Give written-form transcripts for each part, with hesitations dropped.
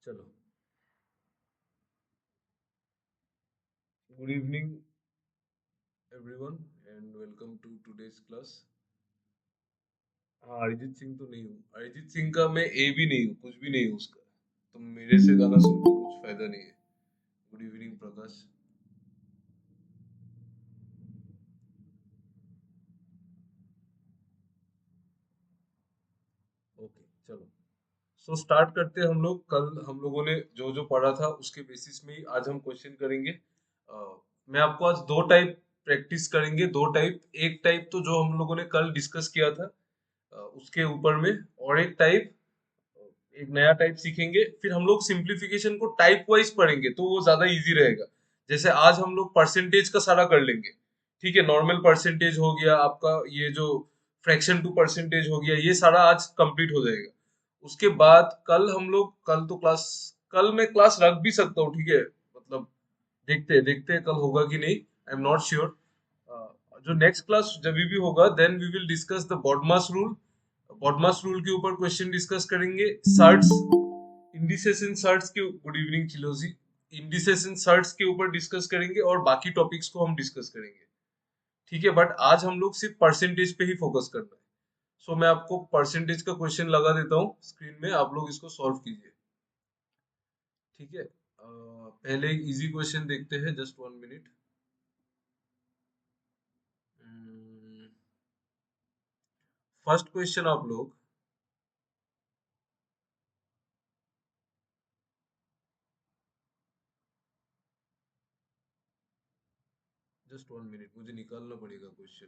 चलो, good evening everyone and welcome to today's class. हाँ, अरिजीत सिंह तो नहीं हूँ। अरिजीत सिंह का मैं ए भी नहीं हूँ, कुछ भी नहीं हूँ उसका। तो मेरे से गाना सुन के कुछ फायदा नहीं है। गुड इवनिंग प्रकाश। ओके, चलो। सो स्टार्ट करते हैं हम लोग। कल हम लोगों ने जो जो पढ़ा था उसके बेसिस में ही आज हम क्वेश्चन करेंगे। मैं आपको आज दो टाइप प्रैक्टिस करेंगे, दो टाइप। एक टाइप तो जो हम लोगों ने कल डिस्कस किया था उसके ऊपर में, और एक टाइप, एक नया टाइप सीखेंगे। फिर हम लोग सिंप्लीफिकेशन को टाइप वाइज पढ़ेंगे तो वो ज्यादा इजी रहेगा। जैसे आज हम लोग परसेंटेज का सारा कर लेंगे। ठीक है, नॉर्मल परसेंटेज हो गया आपका, ये जो फ्रैक्शन टू परसेंटेज हो गया, ये सारा आज कंप्लीट हो जाएगा। उसके बाद कल हम लोग, कल तो क्लास, कल मैं क्लास रख भी सकता हूँ। ठीक है, मतलब देखते हैं कल होगा कि नहीं, आई एम नॉट श्योर। जो नेक्स्ट क्लास जब भी होगा, then we will discuss the BODMAS rule. BODMAS rule के ऊपर क्वेश्चन डिस्कस करेंगे। सर्ट्स, इंडिसेस इन सर्ट्स के, गुड इवनिंग चिलोजी, इंडिसेस इन सर्ट्स के ऊपर डिस्कस करेंगे और बाकी टॉपिक्स को हम डिस्कस करेंगे। ठीक है, बट आज हम लोग सिर्फ परसेंटेज पे ही फोकस करना है। सो मैं आपको परसेंटेज का क्वेश्चन लगा देता हूँ स्क्रीन में, आप लोग इसको सॉल्व कीजिए। ठीक है, पहले एक इजी क्वेश्चन देखते हैं, जस्ट 1 मिनट। फर्स्ट क्वेश्चन आप लोग, जस्ट 1 मिनट, मुझे निकालना पड़ेगा क्वेश्चन।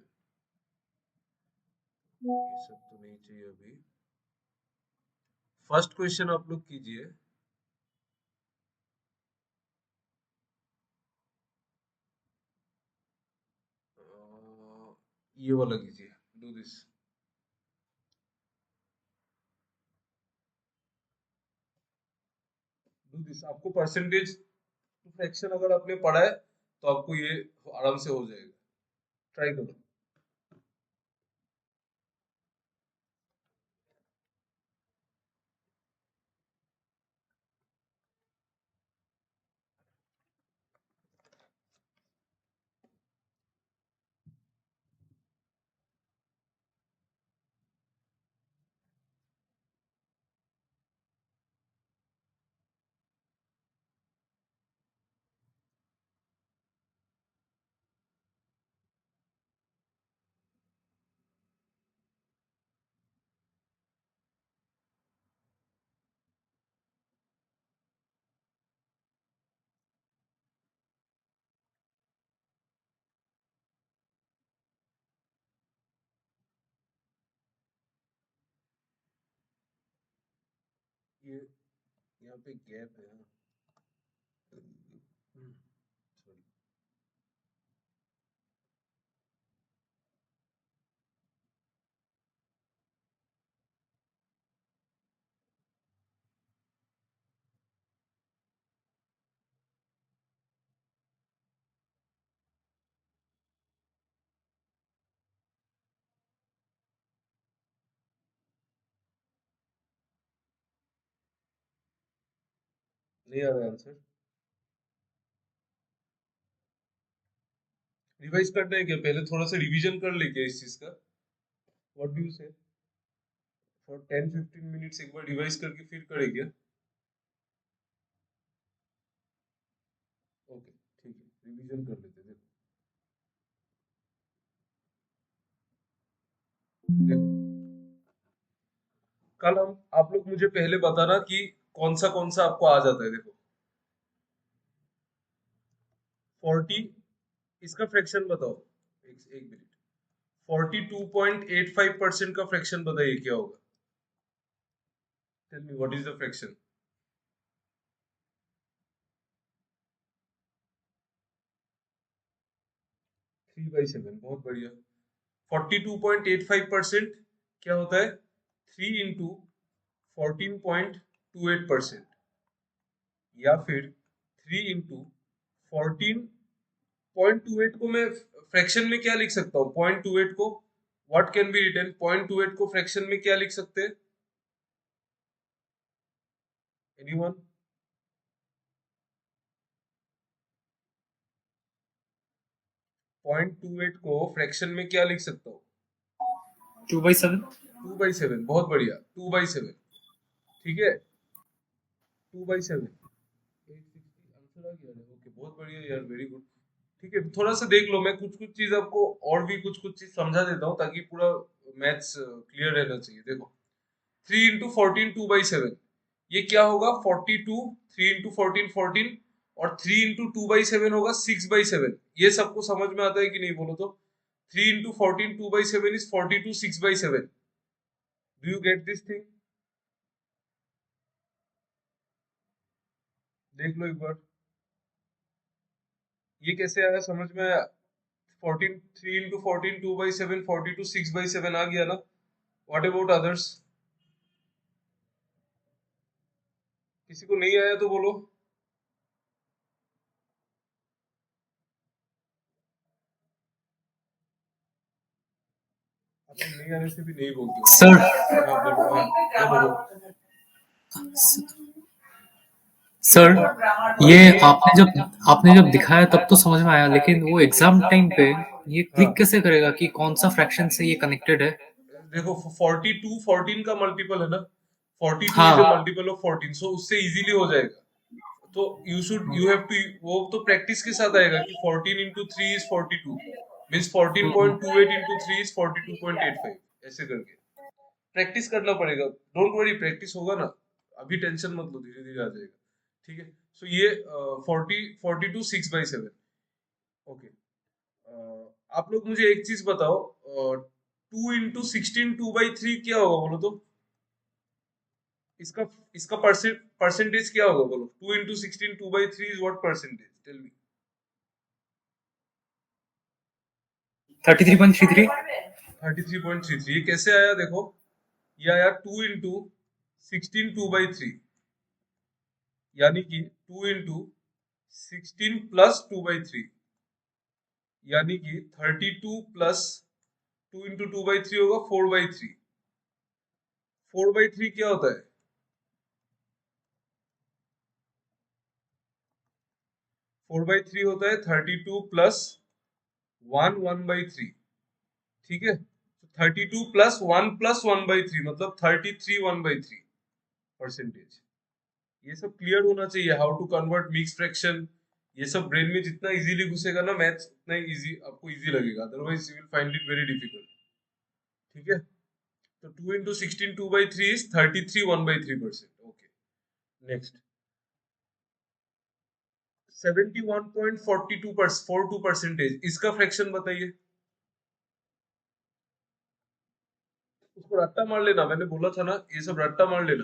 ये सब तो नहीं चाहिए अभी। फर्स्ट क्वेश्चन आप लोग कीजिए। ये वाला कीजिए, डू दिस। डू दिस, आपको परसेंटेज फ्रैक्शन अगर आपने पढ़ा है तो आपको ये आराम से हो जाएगा। ट्राई करो। ये यहाँ पे गैप है ना। सॉरी। नहीं आ रहा आंसर। रिवाइज करना है क्या? पहले थोड़ा सा रिवीजन कर ले क्या इस चीज का? व्हाट डू यू से? फॉर 10-15 मिनट्स एक बार रिवाइज करके फिर करे क्या? ओके, ठीक है, रिवीजन कर लेते हैं। देखो देखो, कल हम, आप लोग मुझे पहले बताना कि कौन सा आपको आ जाता है। देखो, 40, इसका फ्रैक्शन बताओ। एक मिनट। 42.85% का फ्रैक्शन बताइए क्या होगा। Tell me what is the fraction. 3/7, बहुत बढ़िया। 42.85% क्या होता है? 3 इंटू 14.28%, या फिर 3 इंटू 14.28 को मैं फ्रैक्शन में क्या लिख सकता हूँ? 0.28 को व्हाट कैन बी रिटन? 0.28 को फ्रैक्शन में क्या लिख सकते हैं? एनीवन? 0.28 को फ्रैक्शन में क्या लिख सकता हूँ? 2/7। 2/7, बहुत बढ़िया, 2/7। ठीक है, 2/7, 860 आंसर आ गया। ओके, बहुत बढ़िया यार, वेरी गुड। ठीक है, थोड़ा सा देख लो, मैं कुछ कुछ चीज आपको और भी कुछ कुछ चीज समझा देता हूँ ताकि पूरा मैथ्स क्लियर रहना चाहिए। देखो, 3 into 14 2/7, ये क्या होगा? 42, 3 into 14 14, और 3 into 2/7 होगा 6/7। ये सबको समझ में आता है कि नहीं बोलो तो? 3 into 14 2/7 is 42 6/7। Do you get this thing? देख लो एक बार, ये कैसे आया, समझ में आया? 14, 3 into 14 2/7, 42 6/7 आ गया ना? What about others? किसी को नहीं आया तो बोलो। आप लोग नहीं आने से भी नहीं बोलते हो, सर हाँ बोलो, हाँ बोलो बोलो। सर ये ये आपने जब दिखाया तब तो समझ में आया, लेकिन वो एग्जाम टाइम पे ये हाँ, क्लिक कैसे करेगा कि कौन सा फ्रैक्शन से ये कनेक्टेड है? देखो 42 14 का मल्टीपल है ना, 42 इज ए हाँ। मल्टीपल ऑफ 14, सो उससे इजीली हो जाएगा। तो यू हैव टू, वो तो प्रैक्टिस के साथ आएगा कि 14 into 3 is 42, means 14.28 into 3 is 42.85, ऐसे करके प्रैक्टिस करना पड़ेगा। डोंट वरी, प्रैक्टिस होगा ना, अभी टेंशन मत लो, धीरे धीरे आ जाएगा। ठीक है, सो ये 42 6/7। ओके, आप लोग मुझे एक चीज बताओ, 2 into 16 2/3 क्या होगा बोलो तो? इसका इसका परसेंटेज क्या होगा बोलो? 2 into 16 2/3 is what percentage? Tell me. 33.33। 33.33, ये कैसे आया देखो? ये आया 2 into 16 2/3, यानी कि 2 into 16 प्लस 2/3, यानी कि 32 प्लस 2 into 2/3 होगा 4/3। 4/3 क्या होता है? 4/3 होता है 32 प्लस 1/3। ठीक है, 32 प्लस 1 मतलब 33 1/3 परसेंटेज। ये सब क्लियर होना चाहिए, how to convert mix fraction. ये सब ब्रेन में जितना इजीली घुसेगा ना मैथ्स, उतना इजी आपको इजी लगेगा, otherwise you will find it very difficult. ठीक है, तो 2 into 16 2/3 is 33 1/3%। Okay, next 71.42 percentage, इसका फ्रैक्शन बताइए। उसको रट्टा मार लेना, मैंने बोला था ना, ये सब रट्टा मार लेना।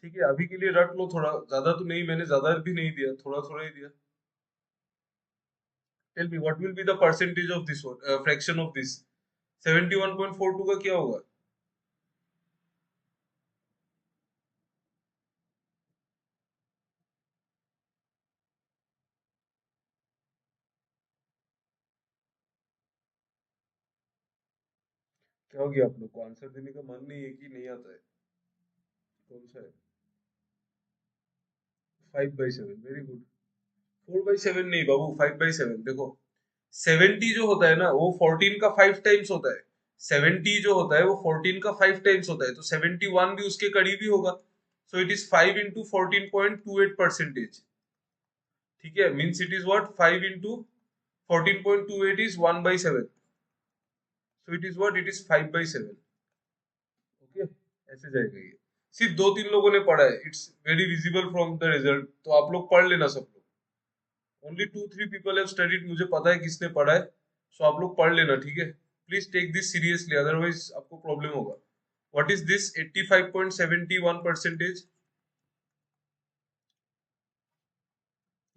ठीक है, अभी के लिए रट लो, थोड़ा ज्यादा तो नहीं, मैंने ज्यादा भी नहीं दिया, थोड़ा थोड़ा ही दिया। Tell me what will be the percentage of this one, fraction of this 71.42 का क्या होगा? क्या हो गया, आप लोग को आंसर देने का मन नहीं है कि नहीं आता है? कौन सा है? 5/7, वेरी गुड। 4/7 नहीं बाबू, 5/7। देखो, 70 जो होता है ना, वो 14 का 5 टाइम्स होता है। 70 जो होता है वो 14 का 5 टाइम्स होता है, तो 71 भी उसके करीब ही होगा। So it is 5 into 14.28 percentage. ठीक है, means it is what, 5 into 14.28 is 1/7, so it is what, it is 5/7। Okay, ऐसे जाएगा ये। सिर्फ दो तीन लोगों ने पढ़ा है, it's very visible from the result, तो आप लोग पढ़ लेना सब लोग। ओनली 2 3 पीपल हैव स्टडीड, मुझे पता है किसने पढ़ा है, सो आप लोग पढ़ लेना। ठीक है, please take this seriously, otherwise आपको प्रॉब्लम होगा। What is this 85.71 percentage?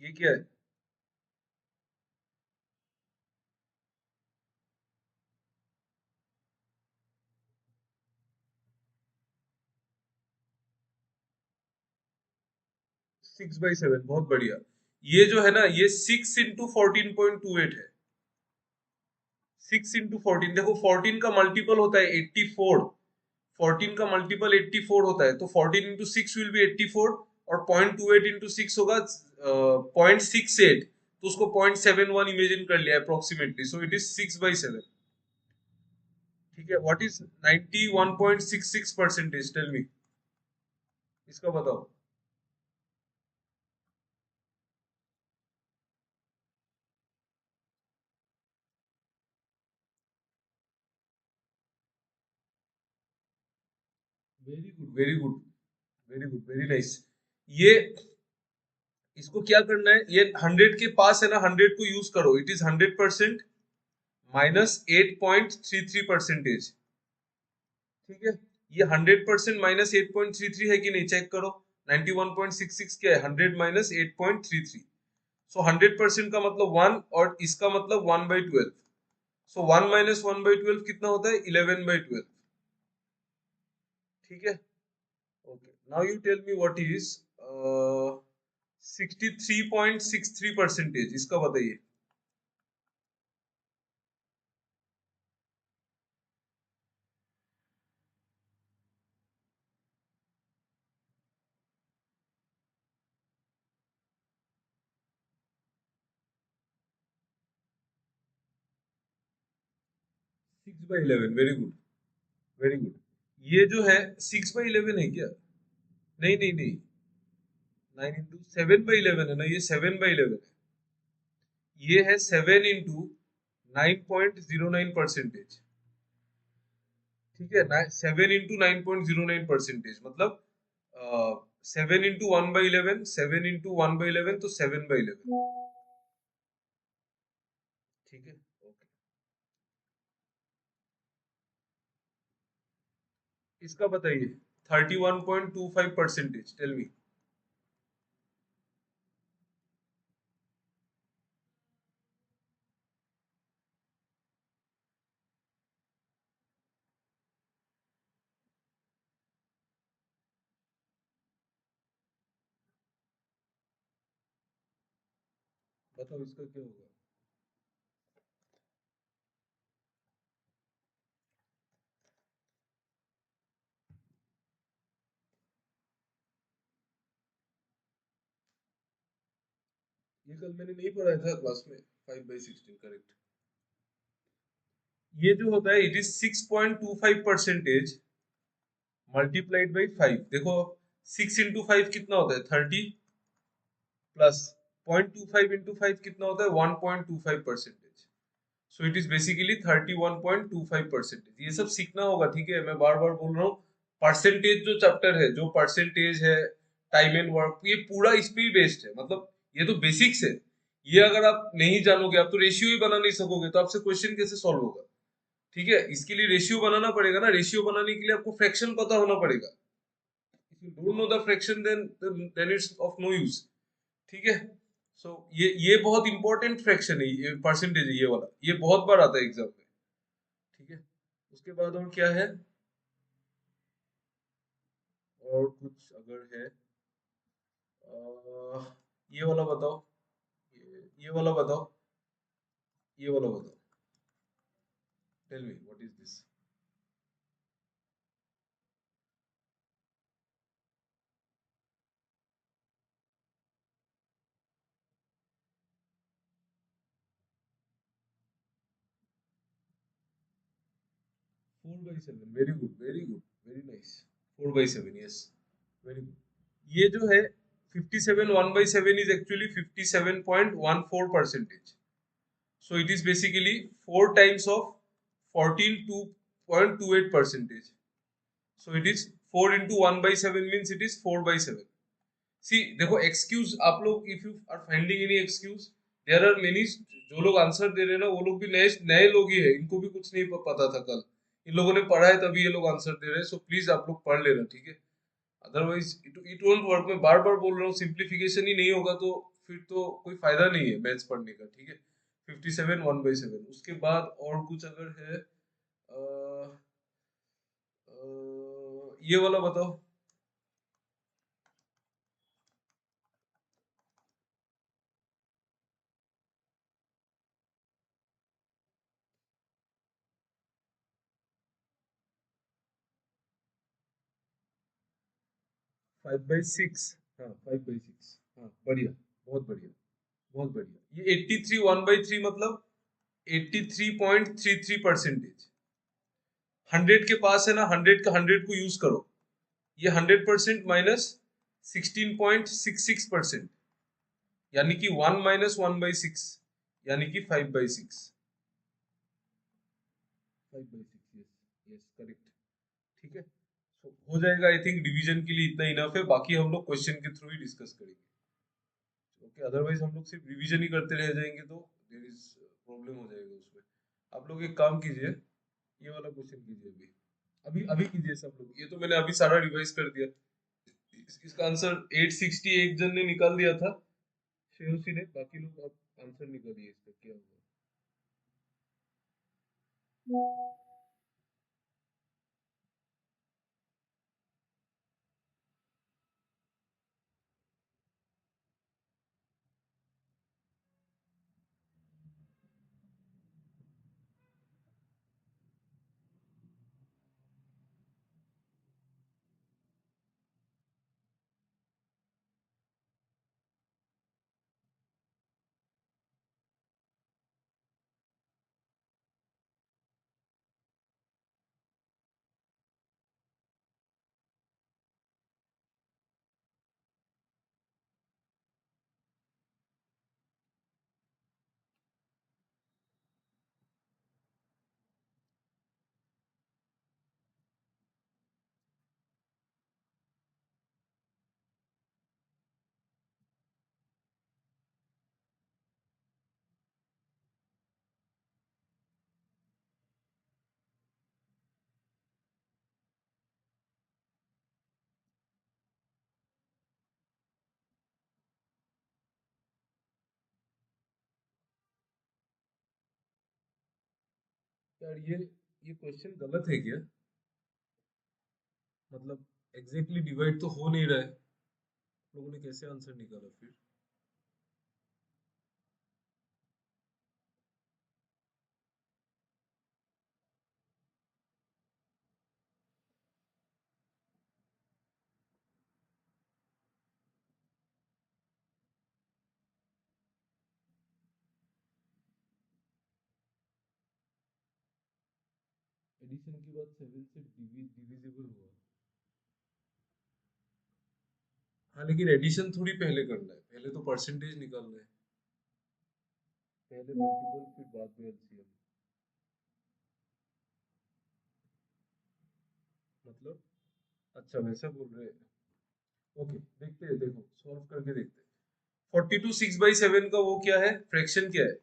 ये क्या है? 6/7, बहुत बढ़िया। ये जो है ना, ये 6 into 14.28 है। 6 into 14, देखो 14 का मल्टीपल होता है 84। 14 का मल्टीपल 84 होता है, तो 14 into 6 विल बी 84, और 0.28 into 6 होगा 0.68। तो उसको 0.71 इमेजिन कर लिया अप्रोक्सीमेटली, सो इट इज 6/7। ठीक है, व्हाट इज 91.66%? टेल मी, इसका बताओ। Very good, very good, very good, very nice. ये इसको क्या करना है, ये 100 के पास है ना, 100 को यूज करो। It is 100% -8.33%। ठीक है, ये 100% -8.33 है कि नहीं, चेक करो। 91.66 क्या है, 100 -8.33। सो 100% का मतलब 1, और इसका मतलब 1/12। सो 1 - 1/12 कितना होता है, 11/12। ठीक है, okay. Now you tell me what is 63.63%, इसका बताइए। 6/11, वेरी गुड, वेरी गुड। ये जो है 6/11 है क्या? नहीं नहीं नहीं, 9 × 7/11 है ना, ये 7/11 है। ये है 7 × 9.09%। ठीक है, 7 × 9.09%, मतलब 7 × 1/11, 7 × 1/11 तो 7/11। ठीक है, ओके। इसका बताइए, 31.25%, टेल मी। बताओ इसका क्या होगा। ये कल मैंने नहीं पढ़ाया था क्लास में, 5/16, करेक्ट। ये जो होता है, इट इज 6.25% मल्टीप्लाइड बाई 5। देखो, 6 × 5 कितना होता है, 30, प्लस 0.25 × 5 कितना होता है, 1.25%। So it is basically 31.25%। ये सब सीखना होगा, ठीक है, मैं बार बार बोल रहा हूँ। परसेंटेज जो चैप्टर है, जो परसेंटेज है, टाइम एंड वर्क, ये पूरा इस पे ही बेस्ड है, मतलब ये तो बेसिक्स है। ये अगर आप नहीं जानोगे, आप तो रेशियो ही बना नहीं सकोगे, तो आपसे क्वेश्चन कैसे सॉल्व होगा। ठीक है, इसके लिए रेशियो बनाना पड़ेगा ना, रेशियो बनाने के लिए आपको फ्रैक्शन पता होना पड़ेगा। If you don't know the fraction, then it's of no use. ठीक है, सो ये बहुत इंपॉर्टेंट फ्रैक्शन है, ये परसेंटेज है, ये वाला, ये बहुत बार आता है एग्जाम में। ठीक है, उसके बाद और क्या है, और कुछ अगर है, ये वाला बताओ, ये वाला बताओ, ये वाला बताओ। Tell me what is this. 4/7, very good, very good, very nice. 4/7, yes, very good. ये जो है 57, 1/7 is actually 57.14%। So it is basically 4 times of 14.28%. So it is 4 into 1/7 means it is 4/7. See, देखो एक्सक्यूज आप लोग, if you are finding any excuse, there are many. जो लोग answer दे रहे हैं ना, वो लोग भी नए नए लोग ही है, इनको भी कुछ नहीं पता था कल। इन लोगों ने पढ़ा है तभी ये लोग आंसर दे रहे हैं, सो प्लीज आप लोग पढ़ लेना, ठीक है। Otherwise it won't work. मैं बार बार बोल रहा हूँ, सिंप्लीफिकेशन ही नहीं होगा तो फिर तो कोई फायदा नहीं है मैथ्स पढ़ने का, ठीक है। 57, 1/7, उसके बाद और कुछ अगर है, ये वाला बताओ। 5/6, हाँ 5/6, हाँ बढ़िया, बहुत बढ़िया। बहुत बढ़िया। ये 83 1/3 मतलब 83.33%। 100 के पास है ना, 100 का 100 को यूज करो। ये 100% माइनस 16.66%, यानी कि 1 - 1/6, यानी कि 5/6। 5/6, यस यस, करेक्ट। ठीक है, तो हो जाएगा। आई थिंक डिवीजन के लिए इतना इनफ है, बाकी हम लोग क्वेश्चन के थ्रू ही डिस्कस करेंगे। ओके, अदरवाइज हम लोग सिर्फ रिवीजन ही करते रह जाएंगे तो देयर इज प्रॉब्लम हो जाएगा उसमें। आप लोग एक काम कीजिए, ये वाला क्वेश्चन कीजिए अभी। अभी अभी कीजिए सब लोग। ये तो मैंने अभी सारा रिवाइज कर दिया। इसका आंसर 860 एक जन ने निकाल दिया था, श्रेयसी ने। बाकी लोग आप आंसर निकालिए इसका क्या होगा। यार ये क्वेश्चन गलत है क्या? मतलब एग्जैक्टली डिवाइड तो हो नहीं रहा है, लोगों ने कैसे आंसर निकाला फिर? एडिशन के बाद 7 से डिविजिबल हुआ। हाँ, लेकिन एडिशन थोड़ी पहले करना है, पहले तो परसेंटेज निकालना है। पहले मल्टीपल फिर बाद में एलसीएम। मतलब अच्छा वैसा बोल रहे हैं। ओके, देखते हैं, देखो सॉल्व करके देखते हैं। 42 6/7 का वो क्या है, फ्रैक्शन क्या है?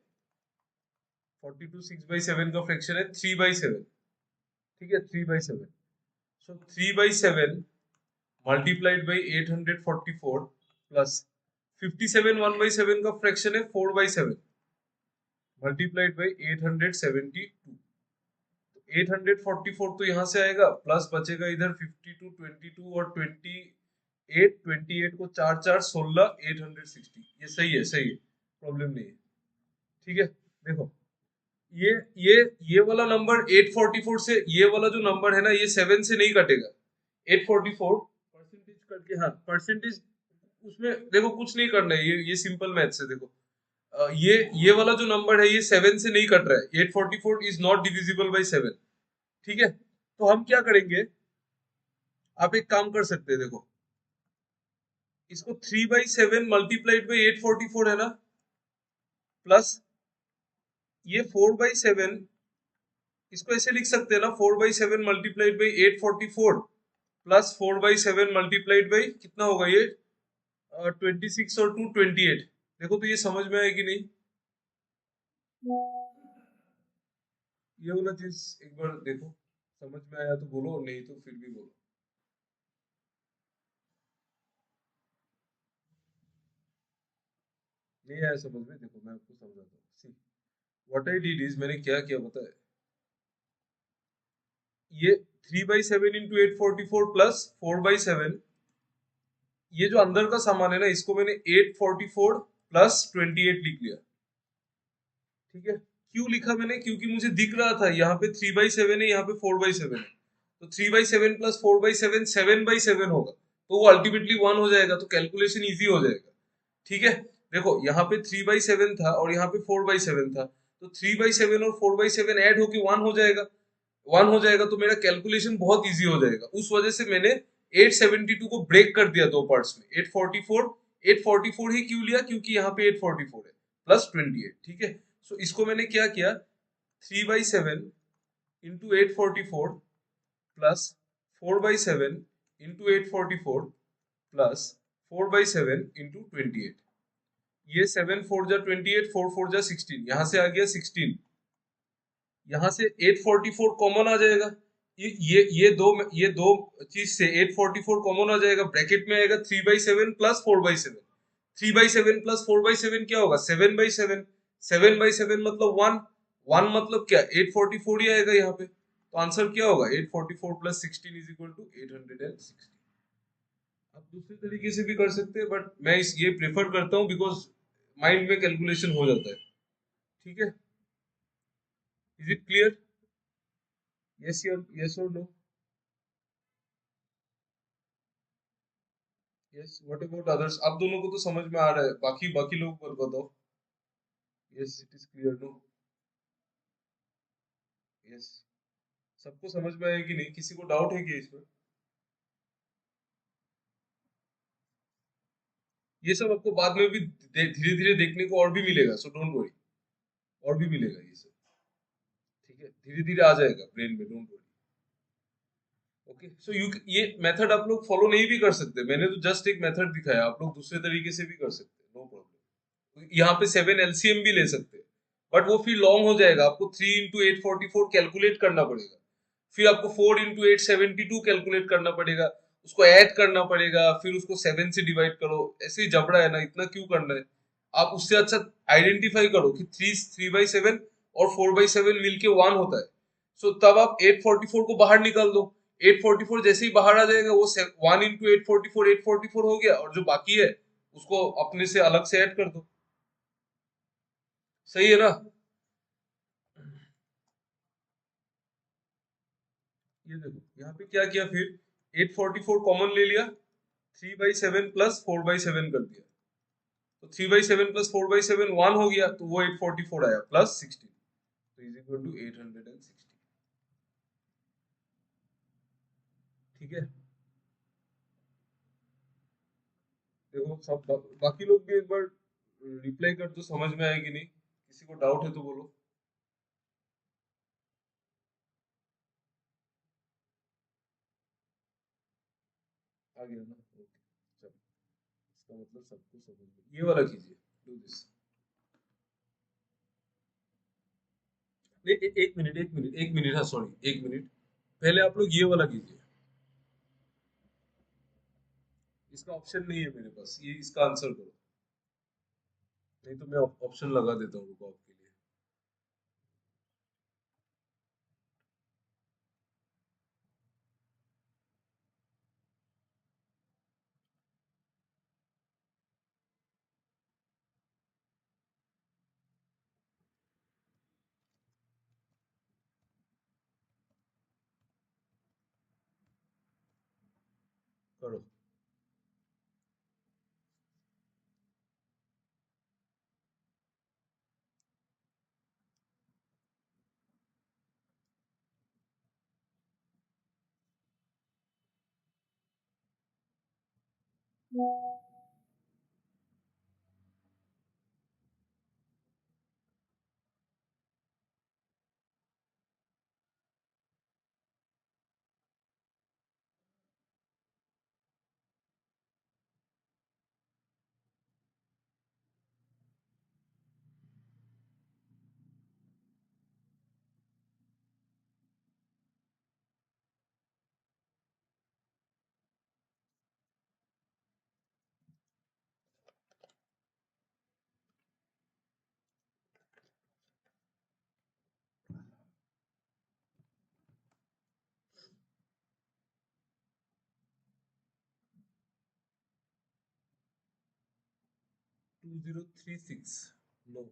42 6/7 का फ्रैक्शन है 3/7। ठीक है, 3/7। सो 3/7 मल्टीप्लाइड बाई 844 प्लस 57 1/7 का फ्रैक्शन है 4/7 मल्टीप्लाइड बाई 872। 844 तो यहाँ से आएगा, प्लस बचेगा इधर 52 22 और 28 को 4 4 16 860। ये सही है, सही है, प्रॉब्लम नहीं है। ठीक है, देखो ये ये ये वाला नंबर 844 से, ये वाला जो नंबर है ना, ये 7 से नहीं कटेगा। 844 परसेंटेज करके, हाँ परसेंटेज, उसमें देखो कुछ नहीं करना है, ये सिंपल मैथ्स है। देखो ये वाला जो नंबर है ये 7 से नहीं कट रहा है। 844 इज नॉट डिविजिबल बाई 7। ठीक है, तो हम क्या करेंगे, आप एक काम कर सकते हैं, देखो इसको 3/7 मल्टीप्लाइड बाई 844 है ना, प्लस ये 4/7, इसको ऐसे लिख सकते हैं ना, 4/7 multiplied by 844 plus 4/7 multiplied by कितना होगा ये, 26 और 2 28। देखो तो ये समझ में आया कि नहीं? ये वाला चीज एक बार देखो, समझ में आया तो बोलो, नहीं तो फिर भी बोलो। नहीं आया समझ में, देखो मैं आपको समझाता हूँ। See what I did is, मैंने क्या किया पता है, ये 3/7 इंटू 844 प्लस 4/7, ये जो अंदर का सामान है ना, इसको मैंने 844 प्लस 28 लिख लिया। ठीक है, क्यों लिखा मैंने, क्योंकि मुझे दिख रहा था यहाँ पे 3/7 है, यहाँ पे 4/7 है, तो 3/7 प्लस 4/7 7/7 होगा, तो वो अल्टीमेटली 1 हो जाएगा, तो कैलकुलेशन इजी हो जाएगा। ठीक है, देखो यहाँ पे 3/7 था और यहाँ पे 4/7 था, तो 3/7 और 4/7 ऐड होके 1 हो जाएगा। 1 हो जाएगा तो मेरा कैलकुलेशन बहुत इजी हो जाएगा। उस वजह से मैंने 872 को ब्रेक कर दिया दो पार्ट्स में। 844 ही क्यों लिया, क्योंकि यहाँ पे 844 है प्लस 28। ठीक है, सो इसको मैंने क्या किया, 3/7 into 844 plus 4/7 into 844 plus 4/7 into 28। ये 7 4 जा 28, 4 4 जा 16, यहाँ से आ गया 16। यहाँ से 844 कॉमन आ जाएगा। ये दो चीज से 844 कॉमन आ जाएगा, ब्रैकेट में आएगा 3/7 प्लस 4/7। 3/7 प्लस 4/7 क्या होगा, 7/7। 7/7 मतलब 1। 1 मतलब क्या, 844 ही आएगा यहाँ पे। तो आंसर क्या होगा, 844 प्लस 16 इज इक्वल टू 860। आप दूसरे तरीके से भी कर सकते हैं, बट मैं ये प्रेफर करता हूँ बिकॉज माइंड में कैलकुलेशन हो जाता है। ठीक है, इज इट क्लियर? यस और no? Yes, what about others? आप दोनों को तो समझ में आ रहा है, बाकी बाकी लोग पर बताओ। Yes it is clear, no? Yes, सबको समझ में आया कि नहीं, किसी को डाउट है कि इसमें? ये सब आपको बाद में भी धीरे धीरे देखने को और भी मिलेगा, सो डोंट वरी। और भी मिलेगा ये सब। ठीक है, धीरे धीरे आ जाएगा ब्रेन में, don't worry. Okay, so you ये मेथड आप लोग फॉलो नहीं भी कर सकते, मैंने तो जस्ट एक मेथड दिखाया, आप लोग दूसरे तरीके से भी कर सकते हैं, नो प्रॉब्लम। यहाँ पे 7 एलसीएम भी ले सकते हैं, बट वो फिर लॉन्ग हो जाएगा, आपको 3 इंटू 844 कैलकुलेट करना पड़ेगा। फिर आपको 4 इंटू 872 कैलकुलेट करना पड़ेगा, उसको ऐड करना पड़ेगा, फिर उसको 7 से डिवाइड करो। ऐसे ही जबड़ा है ना, इतना क्यों करना है? आप उससे अच्छा आइडेंटिफाई करो कि 3/7 और 4/7 मिलके 1 होता है। सो तब आप 844 को बाहर निकाल दो। 844 जैसे ही बाहर आ जाएगा, वो 1 इंटू 844 844 हो गया, और जो बाकी है उसको अपने से अलग से ऐड कर दो। सही है ना? ये देखो यहाँ पे क्या किया, फिर 844 कॉमन ले लिया, 3/7 प्लस 4/7 कर दिया, तो 3/7 प्लस 4/7 1 हो गया, तो वो 844 आया प्लस 16, तो इज इक्वल टू 860। ठीक है, देखो सब बाकी लोग भी एक बार रिप्लाई कर दो, समझ में आया कि नहीं, किसी को डाउट है तो बोलो। आ गया ना, ओके, चलो, इसका मतलब सबको समझ में, ये वाला कीजिए, डू दिस। एक मिनट, हाँ सॉरी, एक मिनट, पहले आप लोग ये वाला कीजिए। इसका ऑप्शन नहीं है मेरे पास, ये इसका आंसर करो, नहीं तो मैं ऑप्शन लगा देता हूँ, रुको आपके लिए। करो। 2036, नो।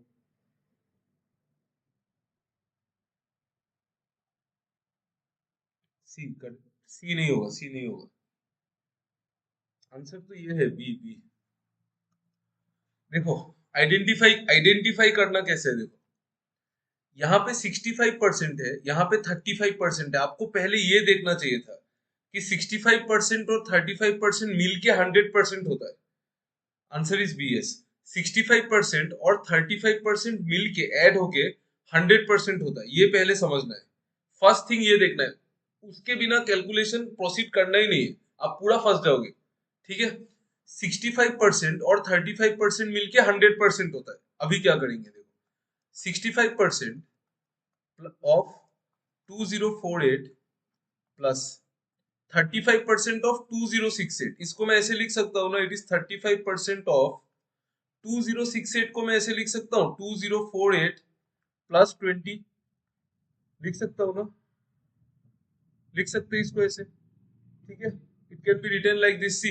सी कर, सी नहीं होगा, सी नहीं होगा। आंसर तो ये है, बी बी। देखो आइडेंटिफाई आइडेंटिफाई करना कैसे है, देखो यहाँ पे 65% है, यहाँ पे 35% है। आपको पहले ये देखना चाहिए था कि 65% और 35% मिलके 100% होता है। Answer is B S. 65% और 35% मिलके ऐड होके 100% होता है, ये पहले समझना है। फर्स्ट थिंग ये देखना है, उसके बिना कैलकुलेशन प्रोसीड करना ही नहीं है, आप पूरा फंस जाओगे। ठीक है, 65% और 35% मिलके 100% होता है। अभी क्या करेंगे, देखो 65% ऑफ 2048 प्लस 35% ऑफ 2068, इसको मैं ऐसे लिख सकता हूँ ना, इट इज 35% ऑफ 2068 को मैं ऐसे लिख सकता हूँ 2048 प्लस 20, लिख सकता हूँ ना, लिख सकते हैं इसको ऐसे। ठीक है, it can be written like this, C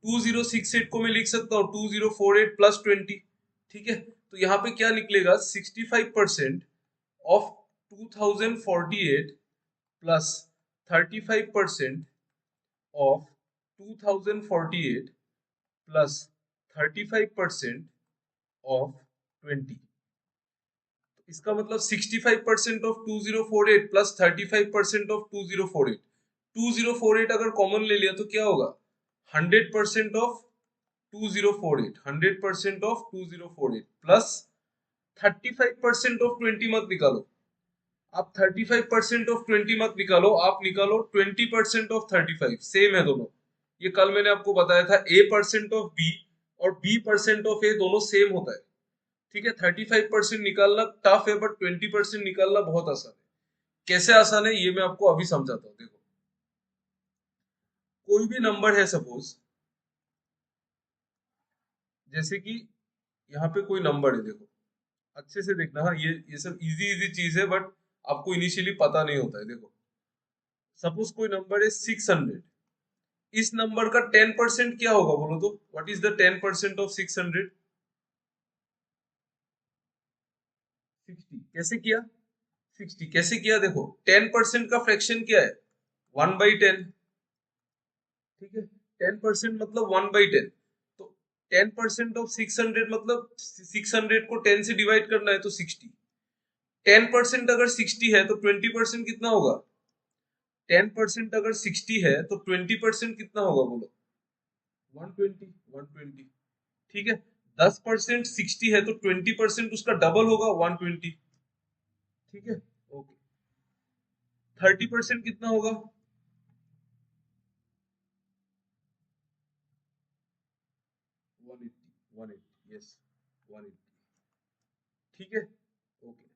2068 को मैं लिख सकता हूँ 2048 प्लस 20। ठीक है, तो यहाँ पे क्या निकलेगा, 65% of 2048 plus 35% of 2048 plus 35% of 20। इसका मतलब 65% ऑफ 2048 प्लस 35% ऑफ 2048। 2048 अगर कॉमन ले लिया तो क्या होगा, 100% ऑफ 2048, 100% ऑफ 2048 प्लस 35% ऑफ 20 मत निकालो, आप 35% ऑफ 20 मत निकालो, आप निकालो 20% ऑफ 35, सेम है दोनों। ये कल मैंने आपको बताया था, ए परसेंट ऑफ बी और बी परसेंट ऑफ ए दोनों सेम होता है। ठीक है, 35% निकालना टफ है, बट 20% निकालना बहुत आसान है। कैसे आसान है ये मैं आपको अभी समझाता हूँ। देखो कोई भी नंबर है, सपोज जैसे कि यहाँ पे कोई नंबर है, देखो अच्छे से देखना, हाँ ये सब इजी इजी चीज है, बट आपको इनिशियली पता नहीं होता है। देखो सपोज कोई नंबर है 600, इस नंबर का 10% क्या होगा बोलो तो, व्हाट इज द 10% ऑफ 600? 60। कैसे किया, 60 कैसे किया, देखो 10% का फ्रैक्शन क्या है, 1/10। ठीक है, 10% मतलब 1/10, तो 10% ऑफ 600 मतलब 600 को 10 से डिवाइड करना है तो 60। 10% अगर 60 है तो 20% कितना होगा, 10% अगर 60 है तो 20% कितना होगा बोलो, 120, 120। ठीक है, 10% 60 है तो 20% उसका डबल होगा 120। ठीक है, ओके। 30% कितना होगा, 180, 180, यस 180। ठीक है, ओके।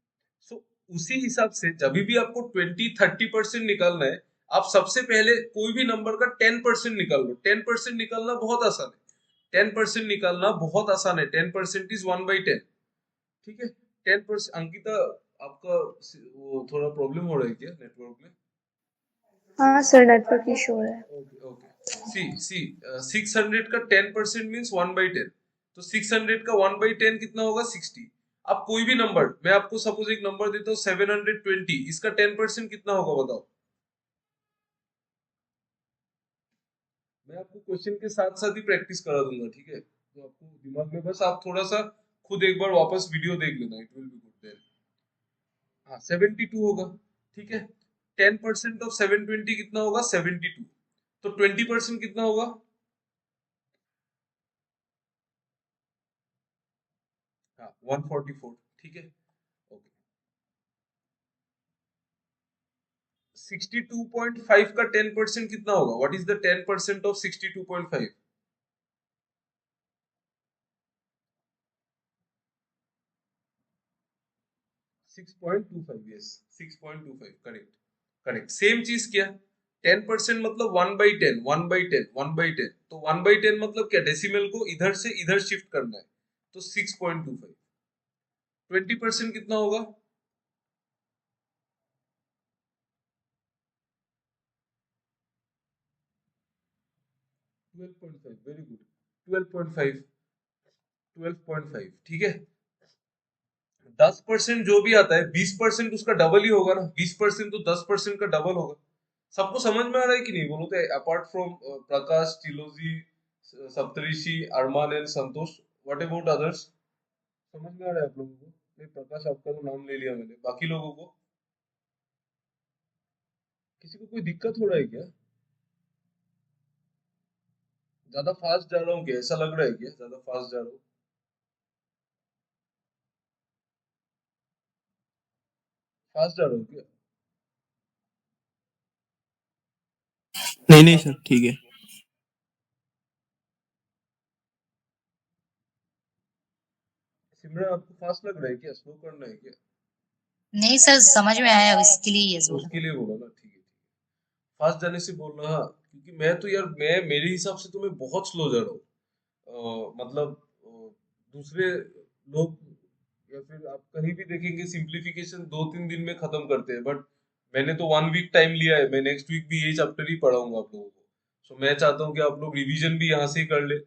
सो उसी हिसाब से जब भी आपको 20-30% निकालना है, आप सबसे पहले कोई भी नंबर का 10% निकाल लो। 10% निकालना बहुत आसान है, 10% निकालना बहुत आसान है। 10% इज 1/10। ठीक है, 10%। अंकिता, आपका वो थोड़ा प्रॉब्लम हो रहा है क्या नेटवर्क में? हाँ सर, नेटवर्क इशू है। ओके ओके, सी सी 600 का 10% मीन्स 1/10, तो 600 का 1/10 कितना होगा, 60। आप कोई भी नंबर, मैं आपको सपोज एक नंबर देता हूँ 720, इसका 10% कितना होगा बताओ। मैं आपको क्वेश्चन के साथ साथ ही प्रैक्टिस करा दूंगा, ठीक है, तो आपको दिमाग में बस आप थोड़ा सा खुद एक बार वापस वीडियो देख लेना, it will be good there. हाँ 72 होगा। ठीक है, 10% ऑफ 720 कितना होगा, 72, तो 20% कितना होगा, हाँ 144। ठीक है, ओके। 62.5 का 10% कितना होगा, what is the 10% of 62.5? 6.25, yes 6.25, correct correct, same चीज क्या, 10% मतलब 1/10, 1/10, 1/10, तो 1/10 मतलब क्या, डेसिमल को इधर से इधर शिफ्ट करना है, तो 6.25। 20% कितना होगा, 12.5, वेरी गुड, 12.5, 12.5। ठीक है, 10% जो भी आता है 20% उसका डबल ही होगा ना, 20% तो 10% का डबल होगा। सबको समझ में आ रहा है कि नहीं बोलो तो, apart from Prakash, Chiloji, Saptarishi, Arman and Santosh, what about others? समझ में आ रहा है आप लोगों को? नहीं, प्रकाश आपका तो नाम ले लिया मैंने, बाकी लोगों को किसी को कोई दिक्कत हो रहा है क्या? ज्यादा फास्ट जा रहा हूँ क्या? ऐसा लग रहा है क्या ज्यादा फास्ट जा रहा हूँ? फास्ट जा रहा हूँ क्या? नहीं नहीं सर, ठीक है। सिमरन आपको फास्ट लग रहा है क्या? स्लो करना है क्या? नहीं सर, समझ में आया, इसके लिए यस तो बोला। उसके लिए बोला ना, ठीक है। फास्ट जाने से बोल रहा, हाँ, क्योंकि मैं तो यार, मैं मेरे हिसाब से तो मैं बहुत स्लो जा रहा हूँ। मतलब दूसरे लोग या फिर आप कहीं भी देखेंगे सिंप्लीफिकेशन 2-3 दिन में खत्म करते हैं, बट मैंने तो 1 वीक टाइम लिया है। मैं नेक्स्ट वीक भी यही चैप्टर ही पढ़ाऊंगा आप लोगों को। सो मैं चाहता हूँ कि आप लोग रिवीजन भी यहाँ से ही कर ले,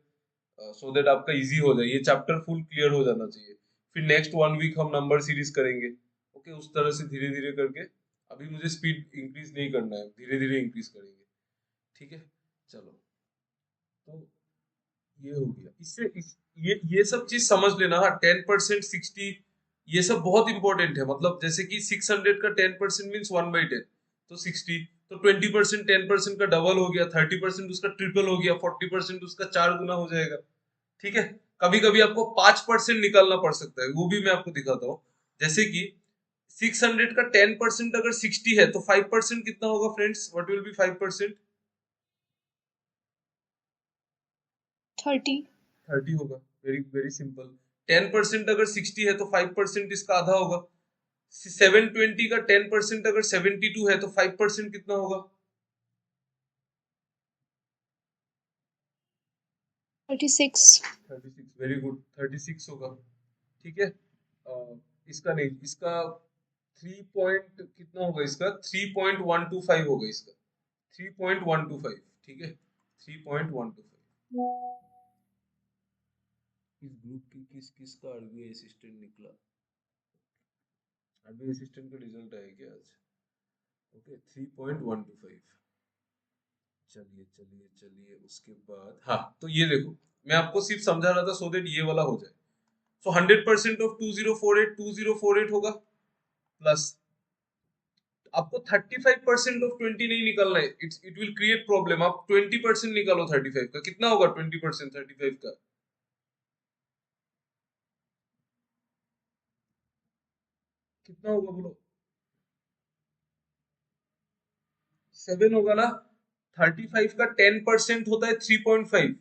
सो दैट आपका इजी हो जाए, ये चैप्टर फुल क्लियर हो जाना चाहिए। फिर नेक्स्ट 1 वीक हम नंबर सीरीज करेंगे। ओके, उस तरह से धीरे धीरे करके। अभी मुझे स्पीड इंक्रीज नहीं करना है, धीरे धीरे इंक्रीज करेंगे। ठीक है, चलो। तो ये हो गया। ये सब चीज समझ लेना। हाँ, 10%, 60, ये सब बहुत इंपॉर्टेंट है। मतलब जैसे कि 600 का 10% मीन्स 1/10, तो 60। तो 20% 10% का डबल हो गया, 30% उसका ट्रिपल हो गया, 40% उसका 4 गुना हो जाएगा। ठीक है। कभी कभी आपको 5% निकालना पड़ सकता है, वो भी मैं आपको दिखाता हूँ। जैसे कि 600 का 10% अगर 60 है तो 5% कितना होगा फ्रेंड्स? What will B 5%? 30. 30 होगा। Very very simple. 10% अगर 60 है तो 5% इसका आधा होगा। 720 का 10% अगर 72 है तो 5% कितना होगा? 36. 36। वेरी गुड, 36 होगा। ठीक है। इसका नहीं, इसका 3 पॉइंट कितना होगा? इसका 3.125 होगा इसका। 3.125। ठीक है, 3.125। इस ग्रुप की किस किस का आरबीआई असिस्टेंट निकला? आरबीआई असिस्टेंट का रिजल्ट आया क्या आज? ओके, 3.125। चलिए चलिए चलिए, उसके बाद हाँ, तो ये देखो, मैं आपको सिर्फ समझा रहा था सो दैट ये वाला हो जाए। सो 100% ऑफ 2048 होगा, प्लस आपको 35% ऑफ 20 नहीं निकालना है। It will create problem. आप 20% निकालो 35 का, कितना होगा 20% 35 का? कितना होगा बोलो? 7 होगा ना। 35 का 10% होता है 3.5।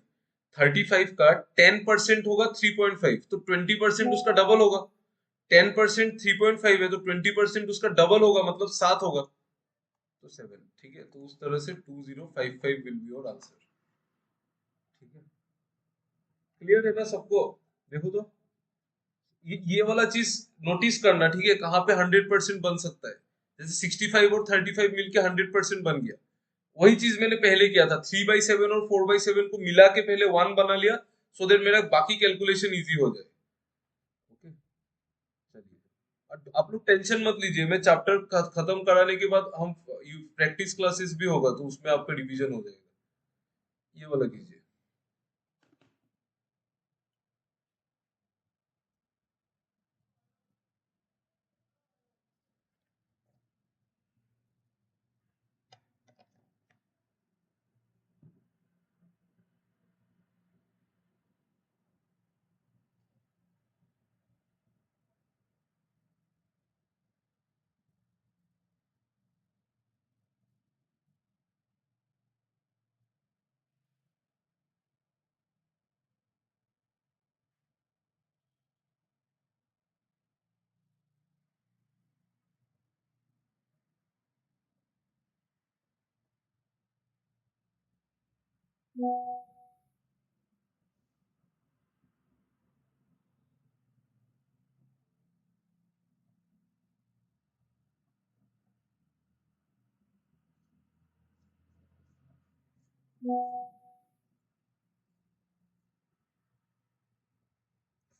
35 का 10% होगा 3.5, तो 20% उसका डबल होगा। 10% 3.5 है तो 20% उसका डबल होगा, मतलब 7 होगा। तो 7। ठीक है, तो उस तरह से 2055 विल बी योर आंसर। ठीक है, क्लियर है ना सबको? देखो तो, ये वाला चीज नोटिस करना, ठीक है, कहाँ पे 100% बन सकता है। जैसे 65 और 35 मिलके 100% बन गया। वही चीज मैंने पहले किया था, 3/7 और 4/7 को मिला के पहले 1 बना लिया, सो देट मेरा बाकी कैलकुलेशन इजी हो जाए। ओके, चलिए। आप लोग टेंशन मत लीजिए, मैं चैप्टर खत्म कराने के बाद हम प्रैक्टिस क्लासेस भी होगा, तो उसमें आपका रिवीजन हो जाएगा। ये वाला कीजिए।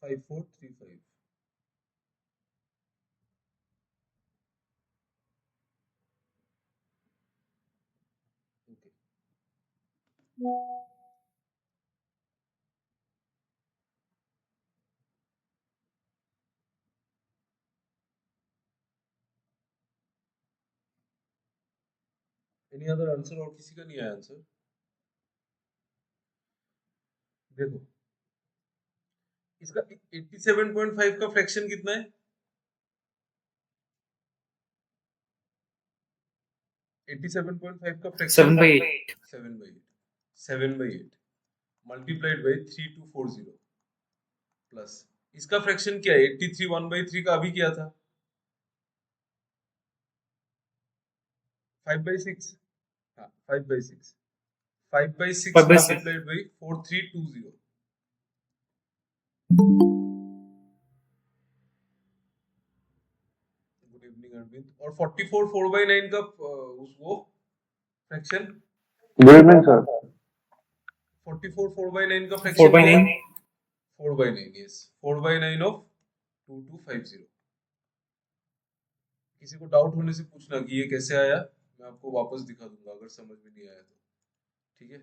5435। Okay, any other answer? और किसी का नहीं आया आंसर? देखो, इसका 87.5 का फ्रैक्शन कितना है? 87.5 का फ्रैक्शन 7/8 7/8 मल्टीप्लाइड बाई 3240 प्लस इसका फ्रैक्शन क्या है? 83 1/3 का अभी किया था 5/6। हाँ 5/6 5/6 5/6 multiplied by 4320। Good evening Arvind. और 44 4/9 का वो फ्रैक्शन गुड इवनिंग सर। 44 4/9 का फ्रैक्शन क्या है? 4/9 4/9 यस 4/9 ऑफ 2250। किसी को डाउट होने से पूछना कि ये कैसे आया, मैं आपको वापस दिखा दूंगा अगर समझ में नहीं आया तो। ठीक है,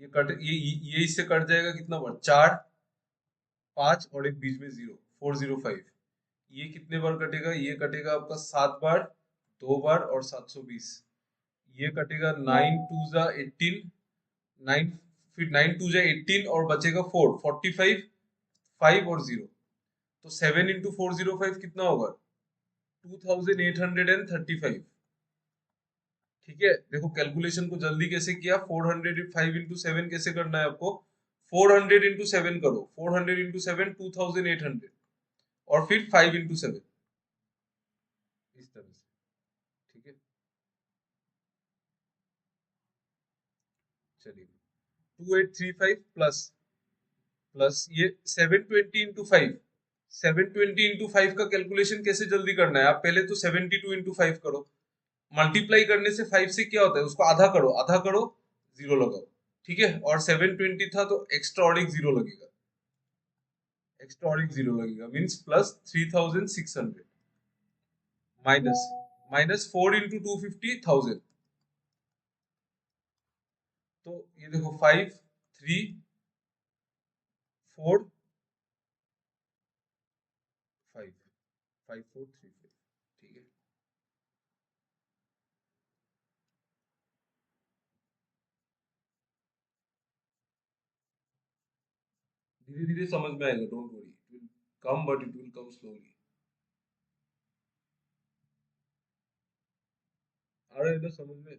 ये इससे कट जाएगा कितना बार? 4 5 और एक बीच में 0 405। ये कितने बार कटेगा? ये कटेगा आपका 7 बार, 2 बार और 720। ये कटेगा 9 2 जा 18 9 फिर 9 2 जा 18 और बचेगा 4 45 5 और 0। तो 7 इंटू 405 कितना होगा? 2835। ठीक है, देखो कैलकुलेशन को जल्दी कैसे किया। 405 इंटू 7 कैसे करना है आपको? 400 इंटू 7 करो। 400 इंटू 7 2800 और फिर 5 इंटू 7 इस तरह से। ठीक है, चलिए 2835 प्लस प्लस ये 720 इंटू 5। 720 इंटू 5 का कैलकुलेशन कैसे जल्दी करना है? आप पहले तो 72 इंटू 5 करो। मल्टीप्लाई करने से 5 से क्या होता है? उसको आधा करो, आधा करो, जीरो लगाओ। ठीक है, और 720 था तो एक्स्ट्रा और एक जीरो लगेगा, एक्स्ट्रा और एक जीरो लगेगा means plus 3600 minus minus 4 into 250 1000। तो ये देखो 5 3 4 5 5 4 3 5। ठीक है, धीरे धीरे समझ में आएगा, don't worry, it will come but it will come slowly. आ रहा है ना समझ में?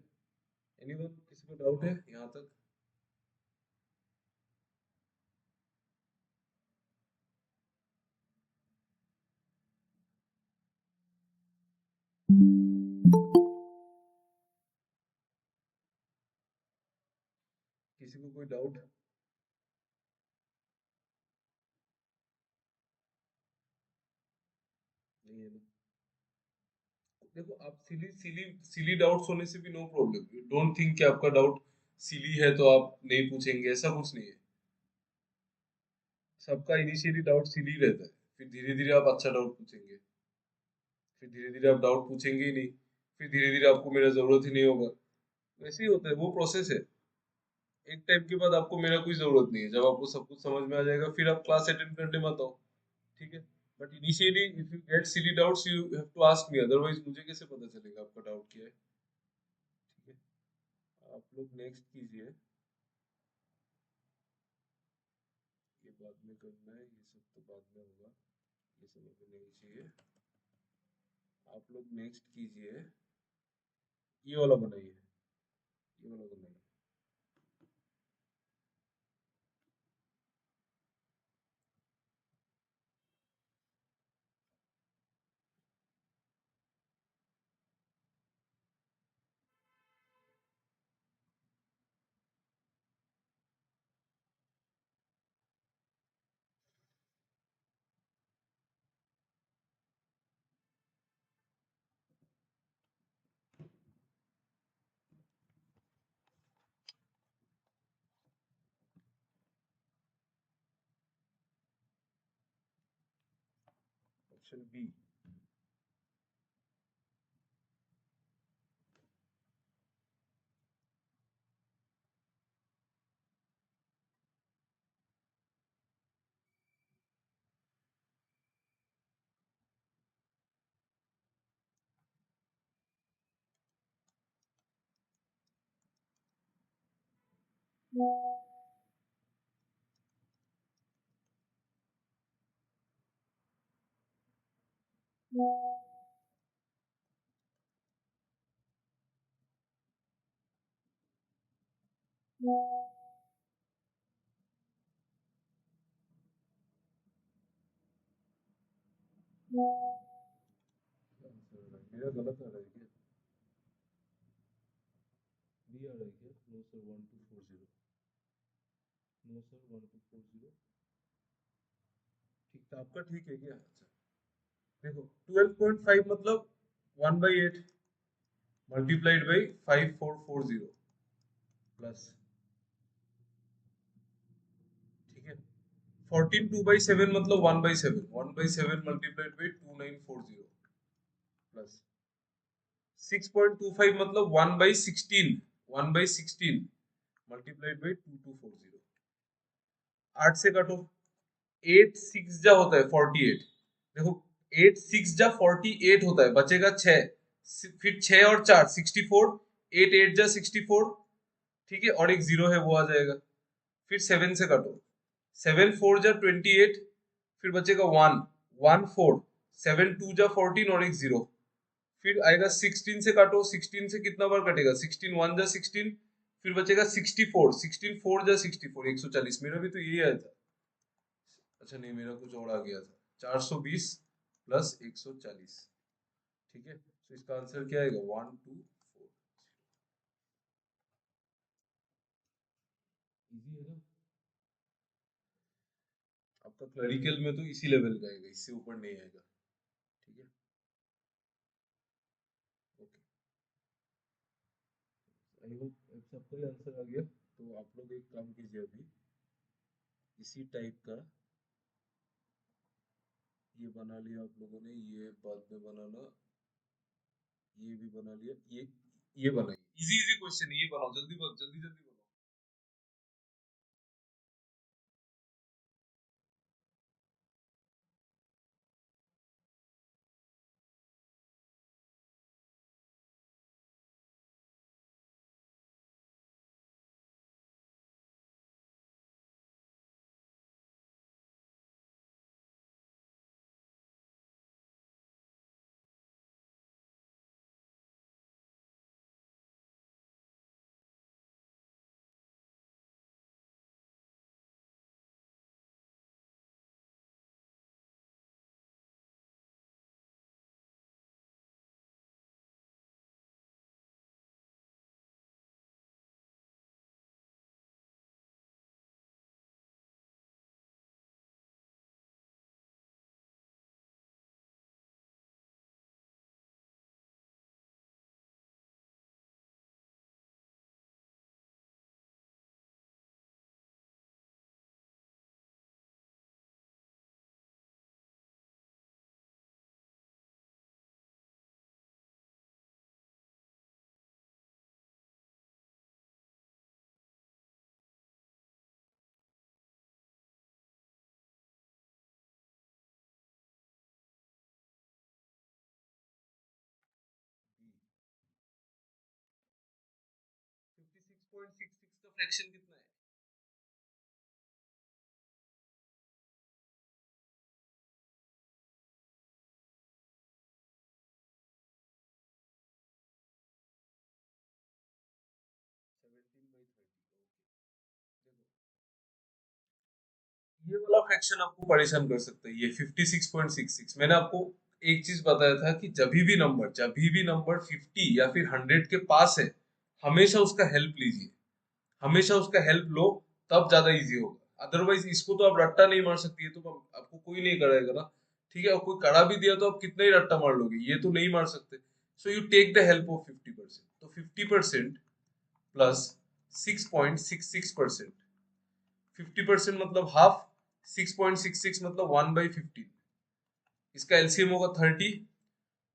एनीवन, किसी को डाउट है यहाँ तक? किसी को कोई डाउट नहीं है ना? देखो आप सिली सिली सिली डाउट्स होने से भी no problem. You don't think कि आपका डाउट सिली है तो आप नहीं पूछेंगे, ऐसा कुछ नहीं है। सबका इनिशियली डाउट सिली रहता है, फिर धीरे धीरे आप अच्छा डाउट पूछेंगे, फिर धीरे धीरे आप डाउट पूछेंगे ही नहीं, फिर धीरे धीरे आपको मेरा जरूरत ही नहीं होगा। वैसे ही होता है, वो प्रोसेस है। एक टाइम के बाद आपको मेरा कोई जरूरत नहीं है, जब आपको सब कुछ समझ में आ जाएगा फिर आप क्लास अटेंड करने मत आओ। ठीक है, but initially if you get silly doubts you have to ask me, otherwise मुझे कैसे पता चलेगा आपका डाउट क्या है? ठीक है, आप लोग नेक्स्ट कीजिए। ये बाद में करना है, ये सब तो बाद में होगा, ये समझ में नहीं चाहिए। आप लोग नेक्स्ट कीजिए, ये वाला बनाइए, ये वाला बनाइए। Option B. मेरा गलत आ रहा है क्या? बी आ रहा है क्या? No sir 1240। No sir 1240। ठीक था आपका, ठीक है क्या? अच्छा देखो 12.5 मतलब 1/8 मल्टीप्लाइड बाई 5440 प्लस, ठीक है। 14 2/7 मतलब 1/7, 1/7 मल्टीप्लाइड बाई 2940 प्लस 6.25 मतलब 1/16, 1/16 मल्टीप्लाइड बाई 2240। 8 से काटो, 8 6 जा होता है 48। देखो 8 6 जा 48 होता है, बचेगा 6, फिर 6 और 4 64, 8 8 जा 64, ठीक है, और एक जीरो है वो आ जाएगा। फिर 7 से काटो, 7 4 जा 28, फिर बचेगा 1 1 4, 7 2 जा 14 और एक जीरो। फिर आएगा 16 से काटो, 16 से कितना बार कटेगा, 16 1 जा 16, फिर बचेगा 64, 16 4 जा 64 140। मेरा भी तो यही आया था। अच्छा नहीं, मेरा कुछ और आ गया था, 420 प्लस 140, ठीक है। तो इसका आंसर क्या आएगा, 1240। इजी है ना? आपका क्लरिकल में तो इसी लेवल का आएगा, इससे ऊपर नहीं आएगा, ठीक है। ओके, आई होप सबका ही आंसर आ गया। तो आप लोग एक काम कीजिए, अभी इसी टाइप का ये बना लिया आप लोगों ने, ये बाद में बनाना, ये भी बना लिया, ये बनाइए, इजी इजी क्वेश्चन ये बनाओ, जल्दी जल्दी जल्दी जल्दी बनाओ। B 56.66 का फ्रैक्शन कितना है? 17/30। ओके, देखो ये वाला फ्रैक्शन आपको परेशान कर सकता है, ये 56.66। मैंने आपको एक चीज बताया था कि जब भी नंबर 50 या फिर 100 के पास है, हमेशा उसका हेल्प लीजिए, हमेशा उसका हेल्प लो, तब ज्यादा इजी होगा। अदरवाइज इसको तो आप रट्टा नहीं मार सकती है, तो आपको कोई नहीं कराएगा ना, ठीक है। और कोई करा भी दिया तो आप कितना ही रट्टा मार लोगे, ये तो नहीं मार सकते। So you take the help of 50%। तो 50% प्लस 6.66%, 50% मतलब हाफ, 6.66 मतलब 1/15। इसका एलसीएम होगा 30,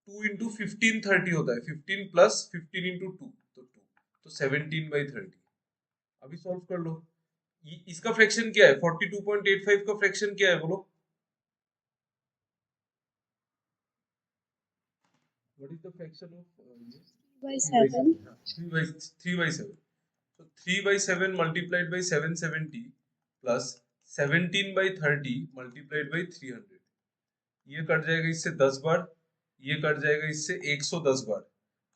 2 into 15 30 होता है, 15 प्लस 15 into 2 तो 2, तो 17/30। अभी सॉल्व कर लो। इसका फ्रैक्शन क्या है, 42.85 का फ्रैक्शन क्या है बोलो, what is the fraction of ये? by 3/7, 7. 3/7। तो 3/7 multiplied by 770 plus 17/30 multiplied by 300, ये कट जाएगा इससे 10 बार, ये कट जाएगा इससे 110 बार,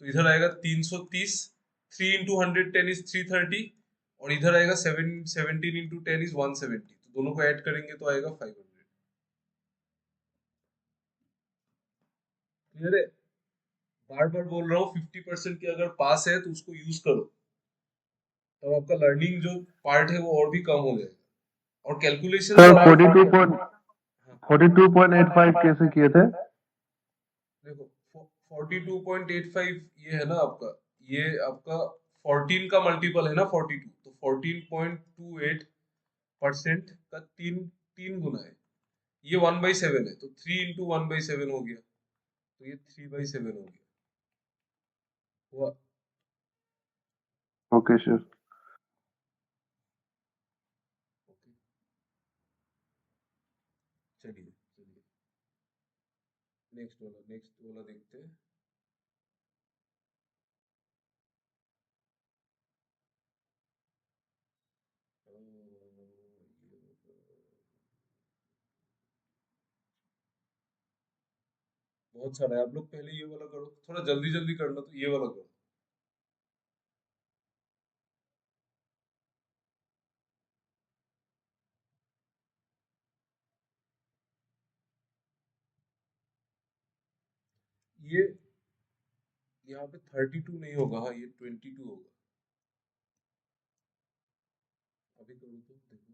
तो इधर आएगा 330, 3 इंटू 110 इज 330, और इधर आएगा 17 इंटू 10 इज 170, तो दोनों को ऐड करेंगे तो आएगा 500। क्लियर है? बार बार बोल रहा हूँ 50% के अगर पास है तो उसको यूज करो, तब आपका लर्निंग जो पार्ट है वो और भी कम हो जाएगा, और कैलकुलेशन सर 42.85 कैसे किए थे? देखो 42.85 ये है ना आपका, ये आपका 14 का मल्टीपल है ना 42, तो 14.28% का तीन गुना है, ये 1/7 है, तो 3 इंटू 1/7 हो गया, तो ये 3/7 हो गया हुआ। Okay sir. ओके, चलिए नेक्स्ट वाला देखते हैं। बहुत सारा है, आप लोग पहले ये वाला करो, थोड़ा जल्दी जल्दी करना, तो ये वाला करो। ये यहाँ पे 32 नहीं होगा, हाँ ये 22 होगा, अभी करो तो देखो।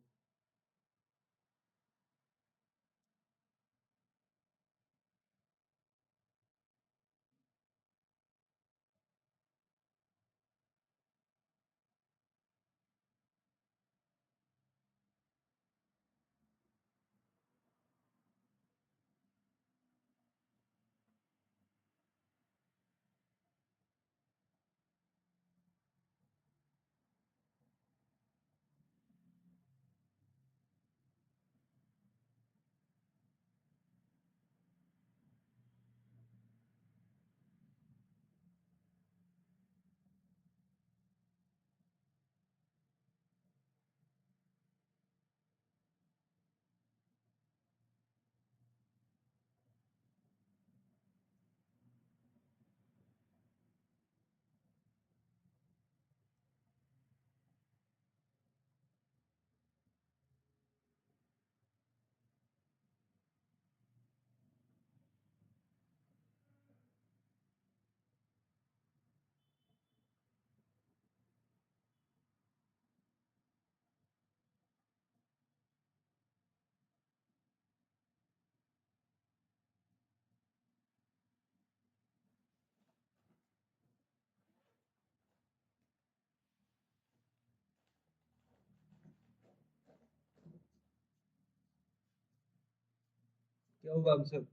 क्या होगा आंसर?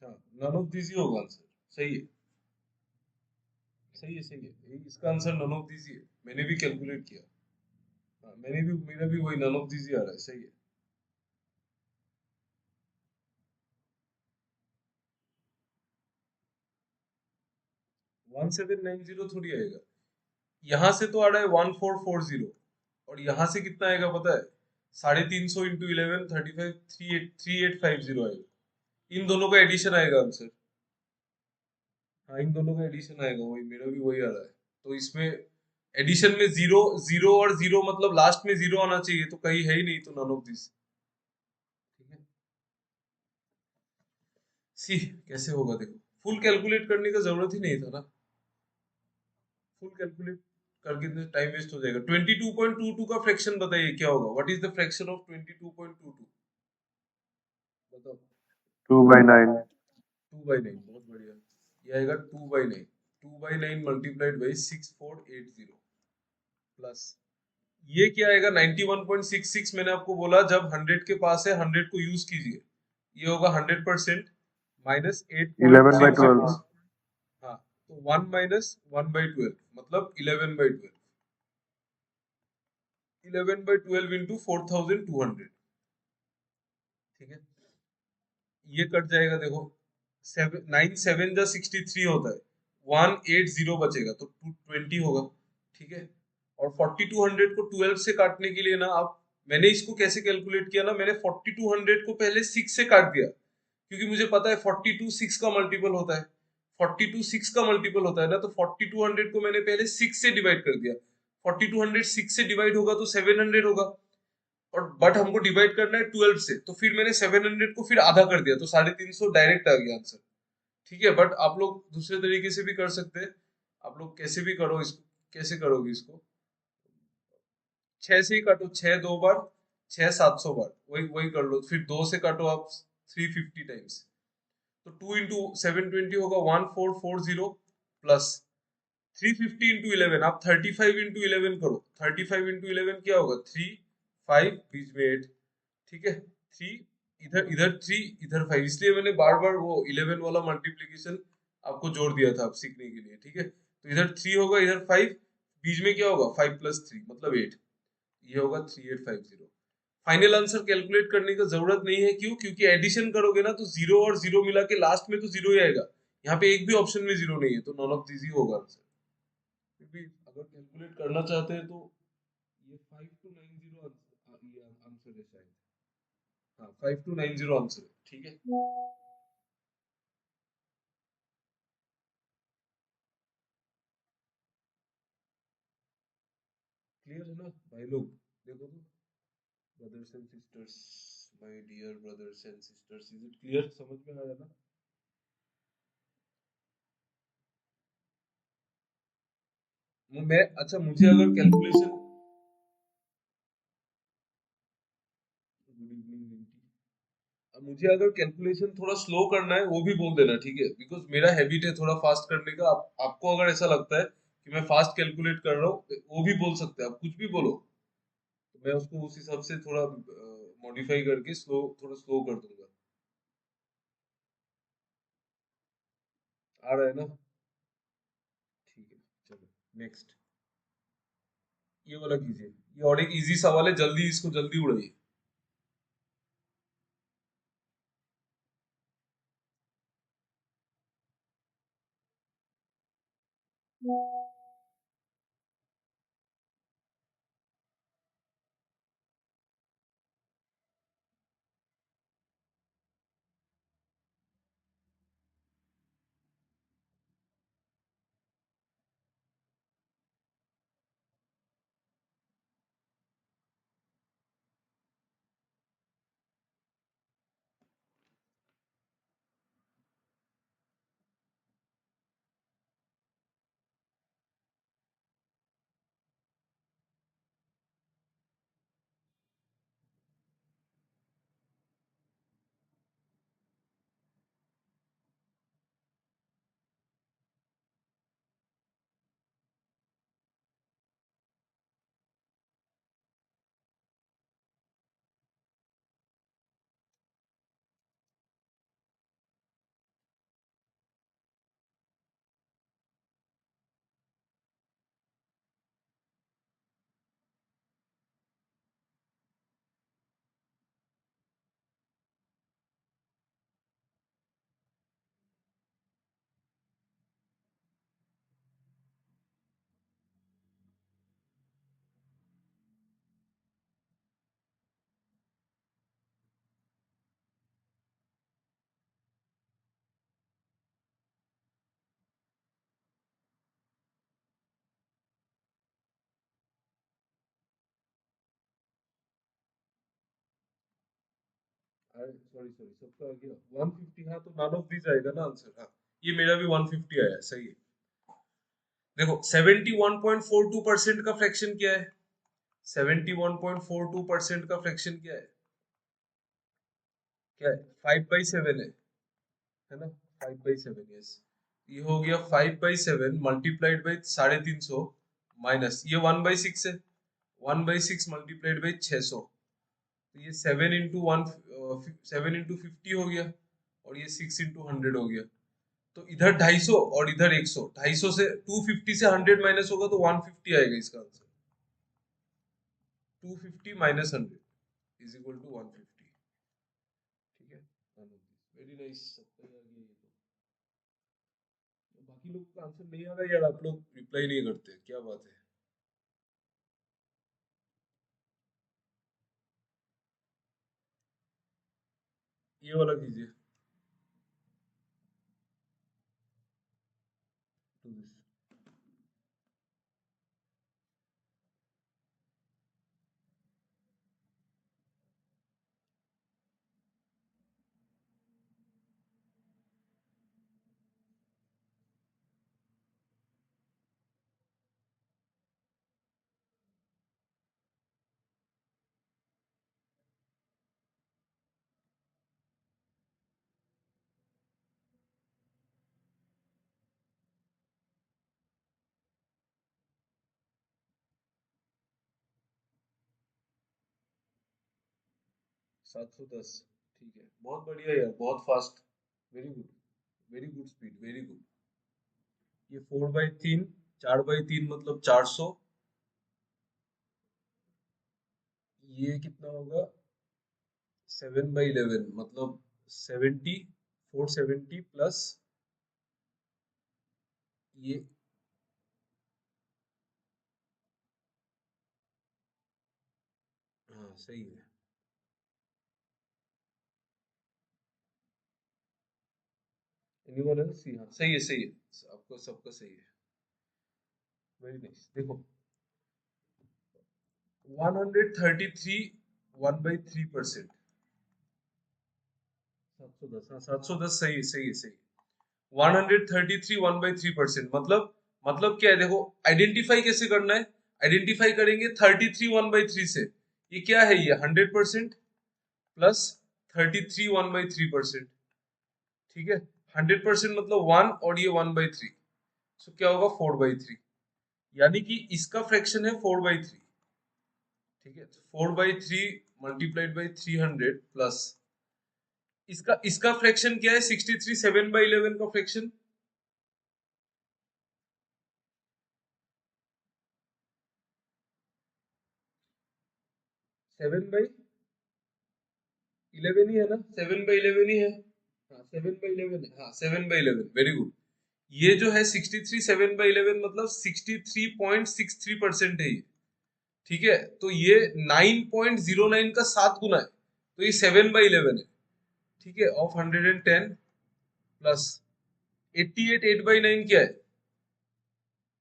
हाँ, नन ऑफ दिस ही होगा आंसर, सही है, सही है, इसका आंसर नन ऑफ दिस ही है, मैंने भी कैलकुलेट किया। हाँ, मेरा भी वही नन ऑफ दिस ही आ रहा है, सही है। 1790 थोड़ी आएगा, यहाँ से तो आ रहा है 1440, और यहाँ से कितना आएगा पता है? 350 इंटू 11 35 3850 आएगा, इन दोनों का एडिशन आएगा आंसर। हाँ, इन दोनों का एडिशन आएगा, वही मेरा भी वही आ रहा है, तो इसमें एडिशन में जीरो, जीरो और जीरो मतलब लास्ट में जीरो आना चाहिए, तो कहीं है ही नहीं, तो नन ऑफ दिस। ठीक है, सी कैसे होगा देखो, फुल कैलकुलेट करने का जरूरत ही नहीं था ना, फुल कैलकुलेट करके टाइम वेस्ट हो जाएगा। 22.22 का फ्रैक्शन बताइए क्या होगा, what is the fraction of 22.22? बताओ। 2/9। 2/9, बहुत बढ़िया, ये आएगा 2/9, 2/9 मल्टीप्लाइड बाई 6480 प्लस ये क्या आएगा 91.66, मैंने आपको बोला जब 100 के पास है 100 को यूज कीजिए, ये होगा 100% माइनस 11/12। 8.66। हाँ, तो 1 माइनस 1/12 मतलब 11/12, 11/12 इंटू 4200, ठीक है। ये कट जाएगा, देखो 9 7 जा 63 होता है, 180 बचेगा तो 220 होगा, ठीक है। और 4200 को 12 से काटने के लिए ना, आप मैंने इसको कैसे कैलकुलेट किया ना, मैंने 4200 को पहले 6 से काट दिया, क्योंकि मुझे पता है 42 6 का मल्टीपल होता है, 42 6 का मल्टीपल होता है ना, तो 4200 को मैंने पहले 6 से डिवाइड कर दिया, 4200 6 से डिवाइड होगा तो 700 होगा, और बट हमको डिवाइड करना है 12 से, तो फिर मैंने 700 को फिर आधा कर दिया, तो 350 डायरेक्ट आ गया आंसर, ठीक है। बट आप लोग दूसरे तरीके से भी कर सकते हैं, आप लोग कैसे भी करो इसको, कैसे करोगे इसको, 6 से ही काटो, 6 2 बार, 6 700 बार, वही वही कर लो, फिर 2 से काटो आप 350 टाइम्स, तो 2 इंटू 720 होगा 1440 प्लस 350 इंटू 11, आप 35 इंटू 11 करो, 35 इंटू 11 क्या होगा, 3 5 बीच में 8, ठीक है। 3 इधर इधर 3 इधर 5, इसलिए मैंने बार बार वो 11 वाला मल्टीप्लीकेशन आपको जोड़ दिया था आप सीखने के लिए, ठीक है। तो इधर 3 होगा, इधर 5, बीच में क्या होगा 5 प्लस 3 मतलब 8, ये होगा 3850। फाइनल आंसर कैलकुलेट करने की जरूरत नहीं है, क्यों, क्योंकि एडिशन करोगे ना तो 0 और 0 मिला के लास्ट में तो 0 ही आएगा, यहाँ पे एक भी ऑप्शन में 0 नहीं है, तो नॉन ऑफ दिस ही होगा आंसर। फिर भी अगर कैलकुलेट करना चाहते हैं तो ये 5290 आंसर, ये आंसर है शायद, हाँ 5290 आंसर है, ठीक है। क्लियर है ना भाई लोग, देखो तो, brothers and sisters, my dear brothers and sisters, is it clear, समझ में आया ना। मैं अच्छा, मुझे अगर कैलकुलेशन, गुड इवनिंग, अब मुझे अगर कैलकुलेशन थोड़ा स्लो करना है वो भी बोल देना, ठीक है, बिकॉज मेरा हैबिट है थोड़ा फास्ट करने का, आपको अगर ऐसा लगता है कि मैं फास्ट कैलकुलेट कर रहा हूँ, वो भी बोल सकते हैं, आप कुछ भी बोलो, तो मैं उसको उस हिसाब से थोड़ा मॉडिफाई करके थोड़ा स्लो कर दूंगा। आ रहा है ना, ठीक है, चलो नेक्स्ट, ये वाला कीजिए, ये और एक इजी सवाल है, जल्दी इसको जल्दी उड़ाइए। सॉरी सॉरी, सबका आ गया 150, हाँ तो नॉन ऑफ दिस आएगा ना आंसर, हाँ ये मेरा भी 150 आया, सही है। देखो 71.42% का फ्रैक्शन क्या है, 71.42% का फ्रैक्शन क्या है, क्या है, 5/7 है ना, 5/7, यस। ये हो गया 5/7 मल्टीप्लाइड बाई 350 माइनस ये 1/6 है, 1/6 मल्टीप्लाइड बाई 600, तो ये 7 इंटू 50 हो गया, और ये 6 इंटू 100 हो गया, तो इधर 250 और इधर 100, 250 से 250 से 100 माइनस होगा तो 150 आएगा इसका answer. 250 minus 100 is equal to 150। ठीक है, वेरी नाइस, सबका आ गया ये तो। बाकी लोग का आंसर नहीं आ रहा यार, आप लोग रिप्लाई नहीं करते, क्या बात है। ये वाला कीजिए, do this। 710, ठीक है, बहुत बढ़िया यार, बहुत fast, very good, very good speed, very good. ये 4/3, 4/3 मतलब 400, ये कितना होगा 7/11 मतलब 70, 470 प्लस ये, हाँ सही है। Anyone else? हाँ सही है, सही है, आपका सबका सही है, वेरी नाइस। देखो 133 1/3%, 710, हाँ 710 सही है, सही है, सही है। 133 1/3% मतलब क्या है, देखो आइडेंटिफाई कैसे करना है, आइडेंटिफाई करेंगे 33 1/3 से, ये क्या है, ये 100% प्लस 33 1/3%, ठीक है। 100% मतलब 1 और ये 1/3, सो क्या होगा 4/3, यानी कि इसका फ्रैक्शन है 4/3, ठीक है। 4/3 मल्टीप्लाइड बाई 300 प्लस इसका फ्रैक्शन क्या है 63, 7/11 का फ्रैक्शन, 7/11 ही है ना, 7/11 ही है, हाँ 7/11 है, हाँ 7/11, वेरी गुड। ये जो है 63 7/11 मतलब 63.63% है ये, ठीक है। तो ये 9.09 का 7 गुना है, तो ये 7/11 है, ठीक है। ऑफ 110 प्लस 88 8/9 क्या है,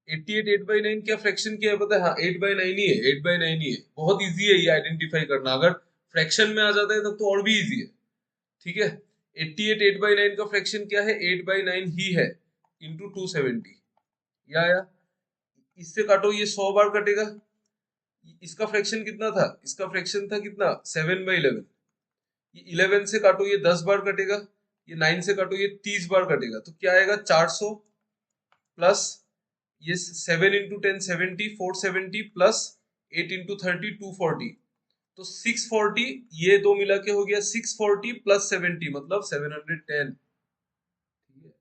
88 8/9 क्या फ्रैक्शन क्या है पता है, हाँ 8/9 ही है, 8/9 ही है। बहुत इजी है ये आइडेंटिफाई करना, अगर फ्रैक्शन में आ जाता है तब तो और भी इजी है, ठीक है। 88 8/9 का फ्रैक्शन क्या है, 8/9 ही है, इंटू 270, या इससे काटो, ये 100 बार कटेगा। इसका फ्रैक्शन कितना था, इसका फ्रैक्शन था कितना 7/11, ये 11 से काटो ये 10 बार कटेगा, ये 9 से काटो ये 30 बार कटेगा, तो क्या आएगा 400 प्लस ये 7 इंटू 10 70, 470 प्लस 8 इंटू 30 240, तो 640, ये दो मिला के हो गया 640 प्लस 70 मतलब 710, ठीक है।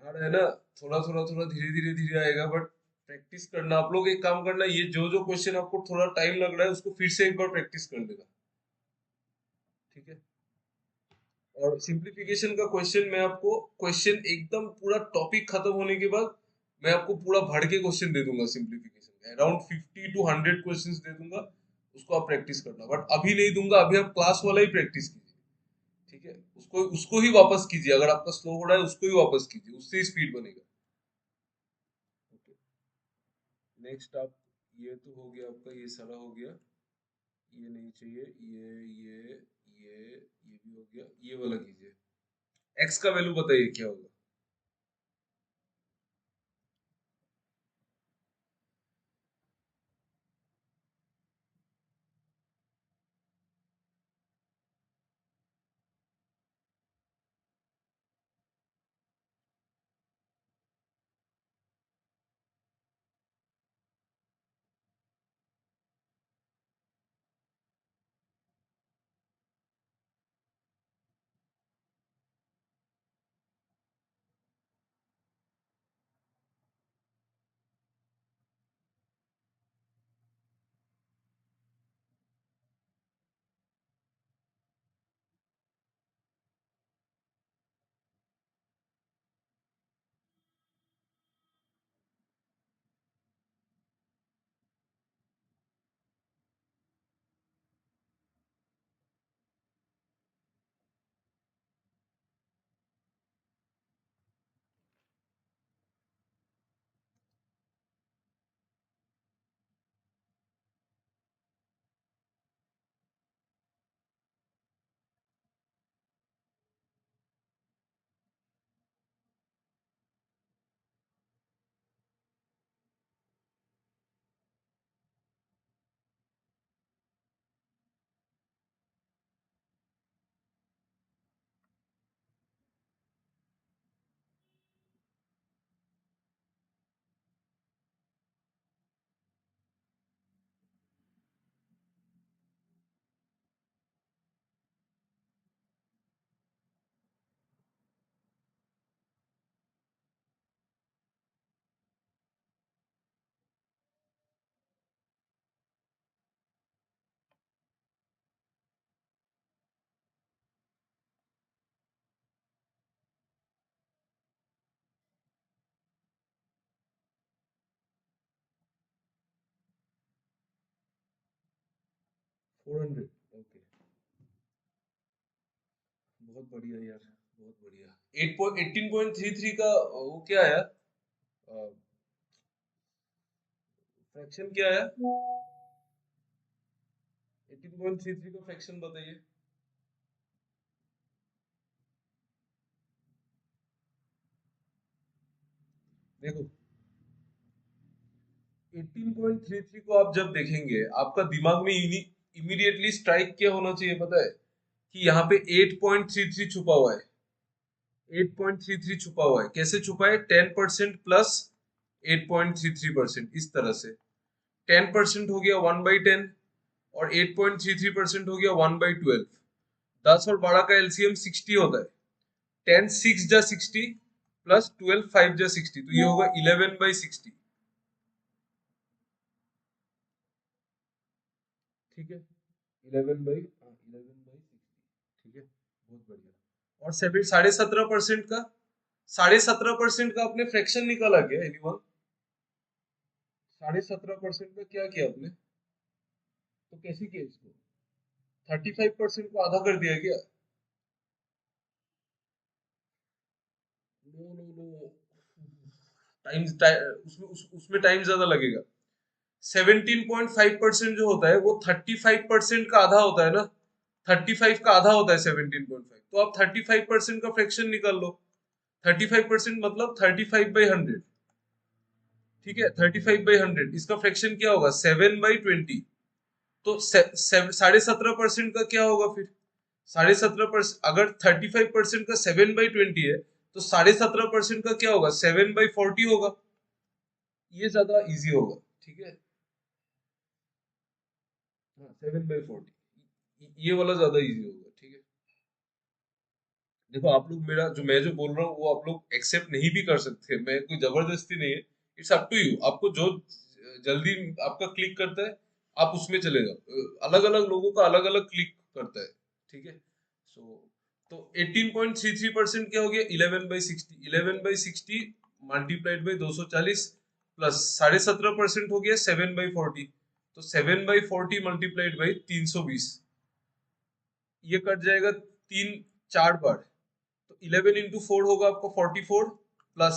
आ रहा है ना, थोड़ा थोड़ा थोड़ा धीरे धीरे धीरे आएगा, बट प्रैक्टिस करना, आप लोग एक काम करना, ये जो जो क्वेश्चन आपको थोड़ा टाइम लग रहा है उसको फिर से एक बार प्रैक्टिस कर लेना, ठीक है। और सिंप्लीफिकेशन का क्वेश्चन मैं आपको, क्वेश्चन एकदम पूरा टॉपिक खत्म होने के बाद मैं आपको पूरा भर के क्वेश्चन दे दूंगा सिंप्लीफिकेशन का, अराउंड 50 to 100 क्वेश्चंस दे दूंगा, उसको आप प्रैक्टिस करना, बट अभी नहीं दूंगा, अभी आप क्लास वाला ही प्रैक्टिस कीजिए, ठीक है। उसको उसको ही वापस कीजिए, अगर आपका स्लो हो रहा है उसको ही वापस कीजिए, उससे ही स्पीड बनेगा। ओके, नेक्स्ट आप, ये तो हो गया आपका, ये सारा हो गया, ये नहीं चाहिए, ये भी हो गया, ये वाला कीजिए। एक्स का वैल्यू बताइए क्या होगा। 400 ओके, बहुत बढ़िया यार, बहुत बढ़िया। 18.33 का वो क्या आया, फ्रैक्शन क्या आया? 18.33 का फ्रैक्शन बताइए। देखो 18.33 को आप जब देखेंगे आपका दिमाग में इमीडिएटली स्ट्राइक क्या होना चाहिए पता है? कि यहाँ पे 8.33 छुपा हुआ है। 8.33 छुपा हुआ है, कैसे छुपा है? 10% प्लस 8.33%, इस तरह से 10% हो गया 1/10 और 8.33% हो गया 1/12। 10 और 12 का एलसीएम 60 होता है। 10 6 जा 60 प्लस 12 5 जा 60, तो ये होगा 11/60। ठीक है, 11/60। ठीक है, बहुत बढ़िया। और 17.5% का 17.5% का आपने फ्रैक्शन निकाला क्या एनीवन? 17.5% का क्या किया आपने? तो कैसे किया इसको? 35% को आधा कर दिया क्या? नो नो नो, उसमें टाइम ज्यादा लगेगा। 17.5% जो होता है वो 35% का आधा होता है ना। 35 का आधा होता है 17.5, तो आप 35% का फ्रैक्शन निकाल लो। 35% मतलब 35/100। ठीक है, 35/100 इसका फ्रैक्शन क्या होगा? 7/20। तो 17.5% का क्या होगा फिर? 17.5%, अगर 35% का 7/20 है तो 17.5% का क्या होगा? 7/40 होगा। ये ज्यादा इजी होगा। ठीक है, हाँ 7/40, ये वाला ज्यादा इजी होगा। ठीक है, देखो आप लोग मेरा जो बोल रहा हूँ वो आप लोग एक्सेप्ट नहीं भी कर सकते, मैं कोई जबरदस्ती नहीं है। इट्स अप टू यू, आपको जो जल्दी आपका क्लिक करता है आप उसमें चले जाओ। अलग अलग लोगों का अलग अलग क्लिक करता है। ठीक है, सो तो 18.33% क्या हो गया? 11/60। 11/60 मल्टीप्लाइड बाई 240 प्लस 17.5% हो गया 7/40। तो 7/40 मल्टीप्लाइड बाई 320, ये कट जाएगा 3 4 बार। तो 11 इंटू 4 होगा आपको 44 प्लस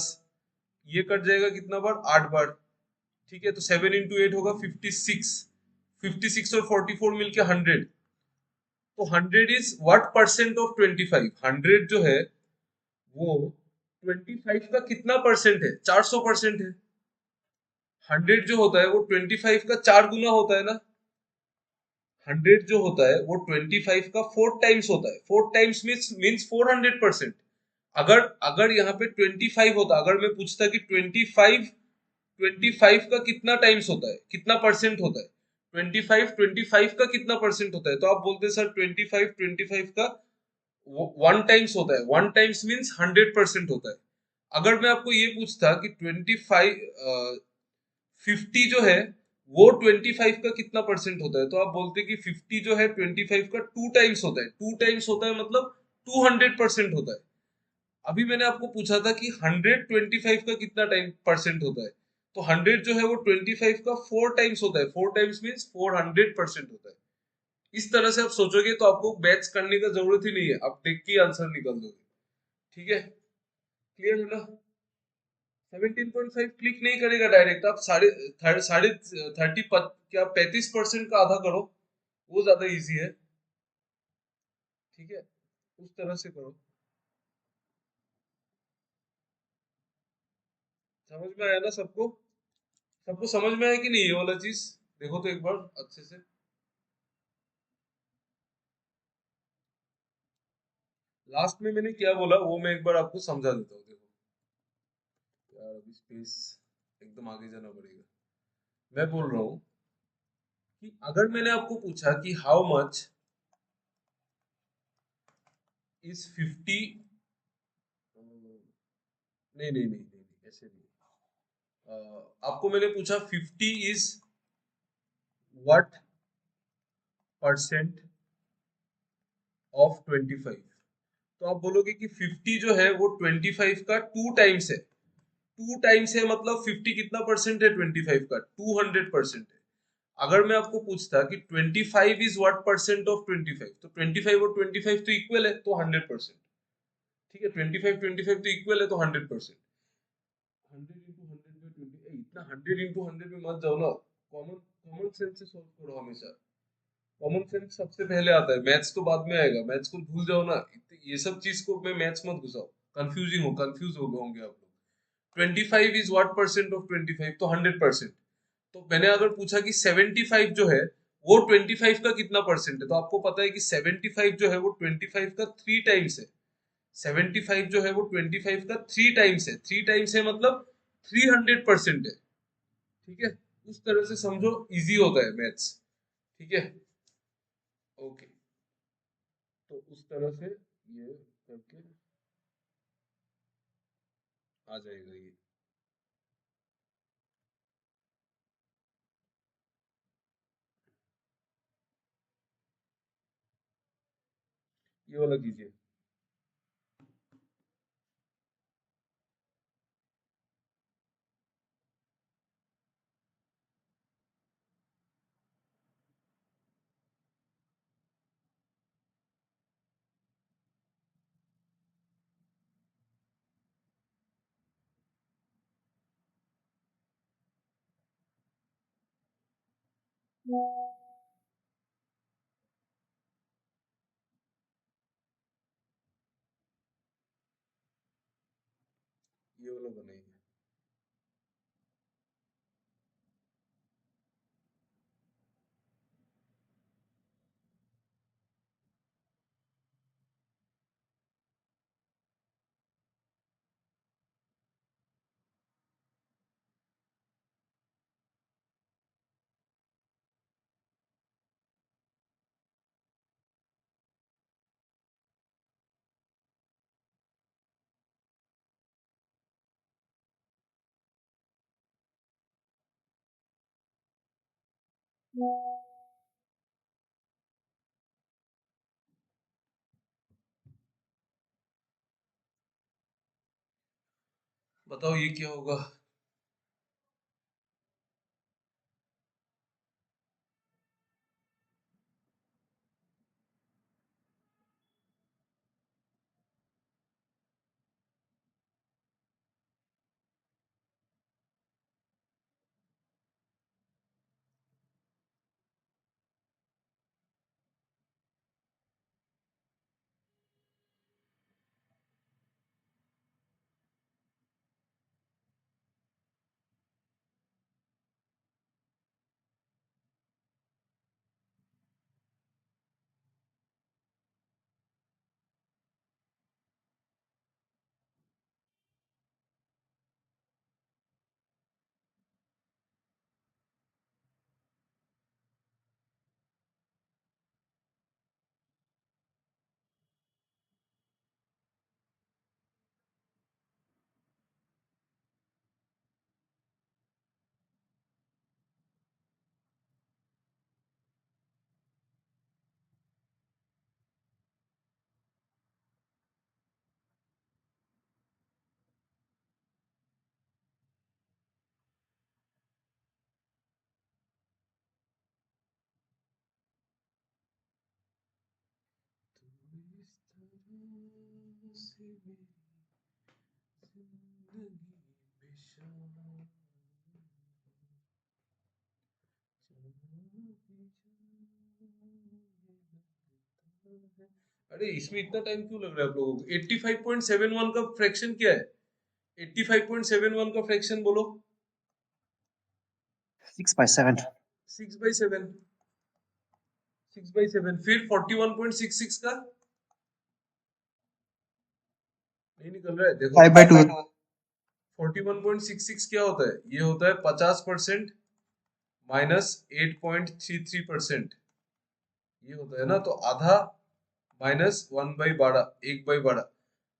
ये कट जाएगा कितना बार? 8 बार। ठीक है, तो 7 इंटू 8 होगा 56। 56 और 44 मिलके 100। तो 100 इज व्हाट परसेंट ऑफ 25? 100 जो है वो 25 का कितना परसेंट है? 400% है। 100 जो होता है वो 25 का 4 गुना होता है ना। 100 जो होता है वो 25 का 4 टाइम्स होता है। 4 टाइम्स मीन्स 400%। अगर अगर यहाँ पे 25 होता, अगर मैं पूछता कि 25 का कितना टाइम्स होता है, कितना परसेंट होता है, 25 का कितना परसेंट होता है, तो आप बोलते सर 25 का 1 टाइम्स होता है। 1 टाइम्स मीन्स 100% होता है। अगर मैं आपको ये पूछता कि 50 जो है वो 25 का कितना परसेंट होता है, तो आप बोलते कि 50 जो है 25 का 2 टाइम्स होता है। 2 टाइम्स होता है मतलब 200% होता है। अभी मैंने आपको पूछा था कि 125 का कितना टाइम परसेंट होता है, तो 100 जो है वो 25 का 4 टाइम्स होता है। 4 टाइम्स मीन्स 400% होता है। इस तरह से आप सोचोगे तो आपको बैच करने का जरूरत ही नहीं है, आप देख के आंसर निकाल दोगे। ठीक है, क्लियर है ना? 17.5 क्लिक नहीं करेगा डायरेक्ट, आप साढ़े साढ़े 35% का आधा करो, वो ज्यादा इजी है। ठीक है, उस तरह से करो। समझ में आया ना सबको? सबको समझ में आया कि नहीं ये वाला चीज? देखो तो एक बार अच्छे से। लास्ट में मैंने क्या बोला वो मैं एक बार आपको समझा देता हूँ। देखो यार, अभी स्पेस एकदम आगे जाना पड़ेगा। मैं बोल रहा हूँ कि अगर मैंने आपको पूछा कि हाउ मच इज 50, नहीं नहीं नहीं नहीं, नहीं ऐसे नहीं। आपको मैंने पूछा 50 इज व्हाट परसेंट ऑफ 25, तो आप बोलोगे कि 50 जो है वो 25 का 2 टाइम्स है। 2 टाइम्स है मतलब 50 कितना परसेंट है? 25 का 200% है। अगर मैं आपको पूछता कि 25 इज व्हाट परसेंट ऑफ 25, तो 25 और 25 तो इक्वल है, तो 100%। ठीक है, 25 तो इक्वल है, तो 100%। 100 into 100 by 20, इतना 100 into 100 में मत जाओ ना। कॉमन कॉमन सेंस से सॉल्व करो हमेशा। कॉमन सेंस सबसे पहले आता है, मैथ्स तो बाद में आएगा। मैथ्स को भूल जाओ ना, ये सब चीज को में मैथ्स मत घुसाओ, कंफ्यूज हो होंगे आप लोग। 25 इज व्हाट परसेंट ऑफ 25, तो 100%। तो मैंने अगर पूछा कि 75 जो है वो 25 का कितना परसेंट है, तो आपको पता है कि 75 जो है वो 25 का 3 टाइम्स है। 75 जो है वो 25 का 3 टाइम्स है। 3 टाइम्स है मतलब 300% है। ठीक है, उस तरह से समझो, इजी होता है मैथ्स। ठीक है, ओके। तो उस तरह से ये करके आ जाएगा ये। ये वाला कीजिए। ये वाला बनाइए। बताओ ये क्या होगा। अरे इसमें इतना टाइम क्यों लग रहा है आप लोगों को। 85.71 का फ्रैक्शन क्या है? 85.71 का फ्रैक्शन बोलो। 6/7. 6/7। 6/7 फिर 41.66 का नहीं निकल रहा है, देखो। 5/2. 41.66 क्या होता है? ये होता है 50% माइनस 8.33%। ये होता है ना, तो आधा माइनस 1/12, 1/12।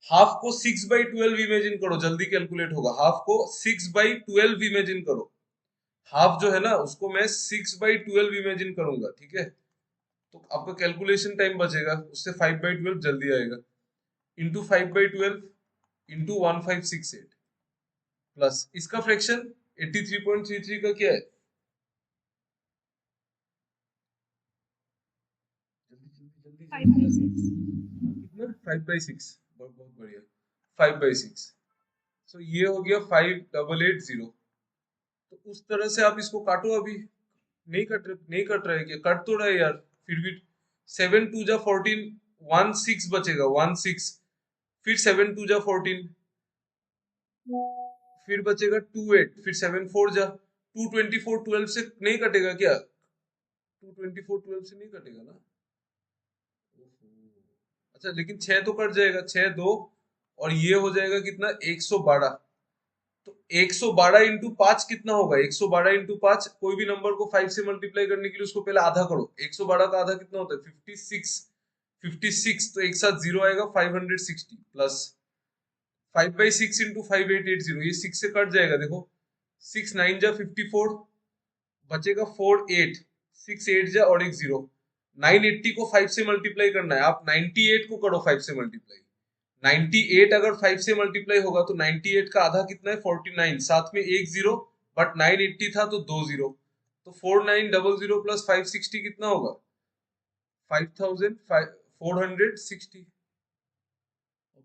हाफ को 6/12 इमेजिन करो, जल्दी कैलकुलेट होगा। हाफ को 6/12 इमेजिन करो। हाफ जो है ना उसको मैं 6/12 इमेजिन करूंगा। ठीक है, तो आपका कैलकुलेशन टाइम बचेगा, उससे 5/12 जल्दी आएगा। इंटू 5/12 इंटू 1568 प्लस इसका फ्रैक्शन 83.33 का क्या है? 5/6. कितना 5/6 बहुत बहुत बढ़िया 5/6 सो ये हो गया 5880 तो उस तरह से आप इसको काटो अभी नहीं कट रहा है क्या कट तो रहा है यार फिर भी 7 2 जा 14 1 6 बचेगा 1 6 फिर 7 2 जा 14 फिर बचेगा 2 8 फिर 7 4 जा 2 24 12 से नहीं कटेगा क्या 2 24 12 से नहीं कटेगा ना अच्छा लेकिन 6 तो कट जाएगा 6 2 और ये हो जाएगा कितना 112 तो 112 इंटू 5 कितना होगा 112 इंटू 5 कोई भी नंबर को 5 से मल्टीप्लाई करने के लिए उसको पहले आधा करो 112 का आधा कितना होता है 56 तो एक साथ जीरो आएगा 560 प्लस 5/6 इंटू 5880 ये 6 से कट जाएगा देखो 6 9 जा 54 बचेगा 4 8 6 8 जा और एक 0 980 को 5 से मल्टीप्लाई करना है आप 98 को करो 5 से मल्टीप्लाई 98 अगर 5 से मल्टीप्लाई होगा तो 98 का आधा कितना है 49 साथ में एक 0 बट 980 था तो 2 0 तो 4900 प्लस 560 कितना होगा 5460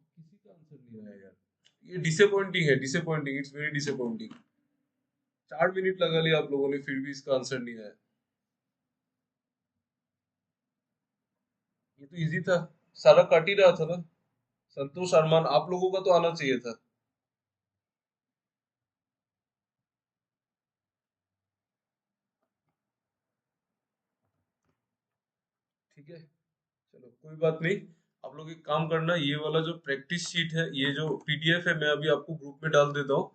किसी का आंसर नहीं आया यार ये disappointing it's very disappointing 4 minute लगा लिया आप लोगों ने फिर भी इसका आंसर नहीं आया ये तो इजी था सारा कट ही रहा था ना संतोष अरमान आप लोगों का तो आना चाहिए था ठीक है चलो कोई बात नहीं आप लोग एक काम करना ये वाला जो प्रैक्टिस शीट है ये जो पीडीएफ है मैं अभी आपको ग्रुप में डाल देता हूँ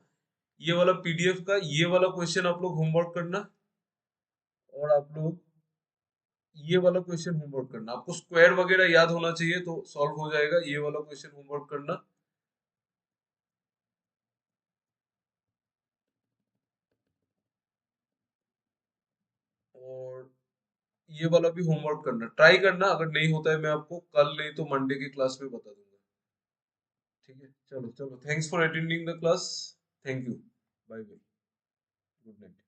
ये वाला पीडीएफ का ये वाला क्वेश्चन आप लोग होमवर्क करना और आप लोग ये वाला क्वेश्चन होमवर्क करना आपको स्क्वायर वगैरह याद होना चाहिए तो सॉल्व हो जाएगा ये वाला क्वेश्चन होमवर्क करना और ये वाला भी होमवर्क करना ट्राई करना अगर नहीं होता है मैं आपको कल नहीं तो मंडे की क्लास में बता दूंगा ठीक है चलो चलो thanks for attending the class thank you bye bye good night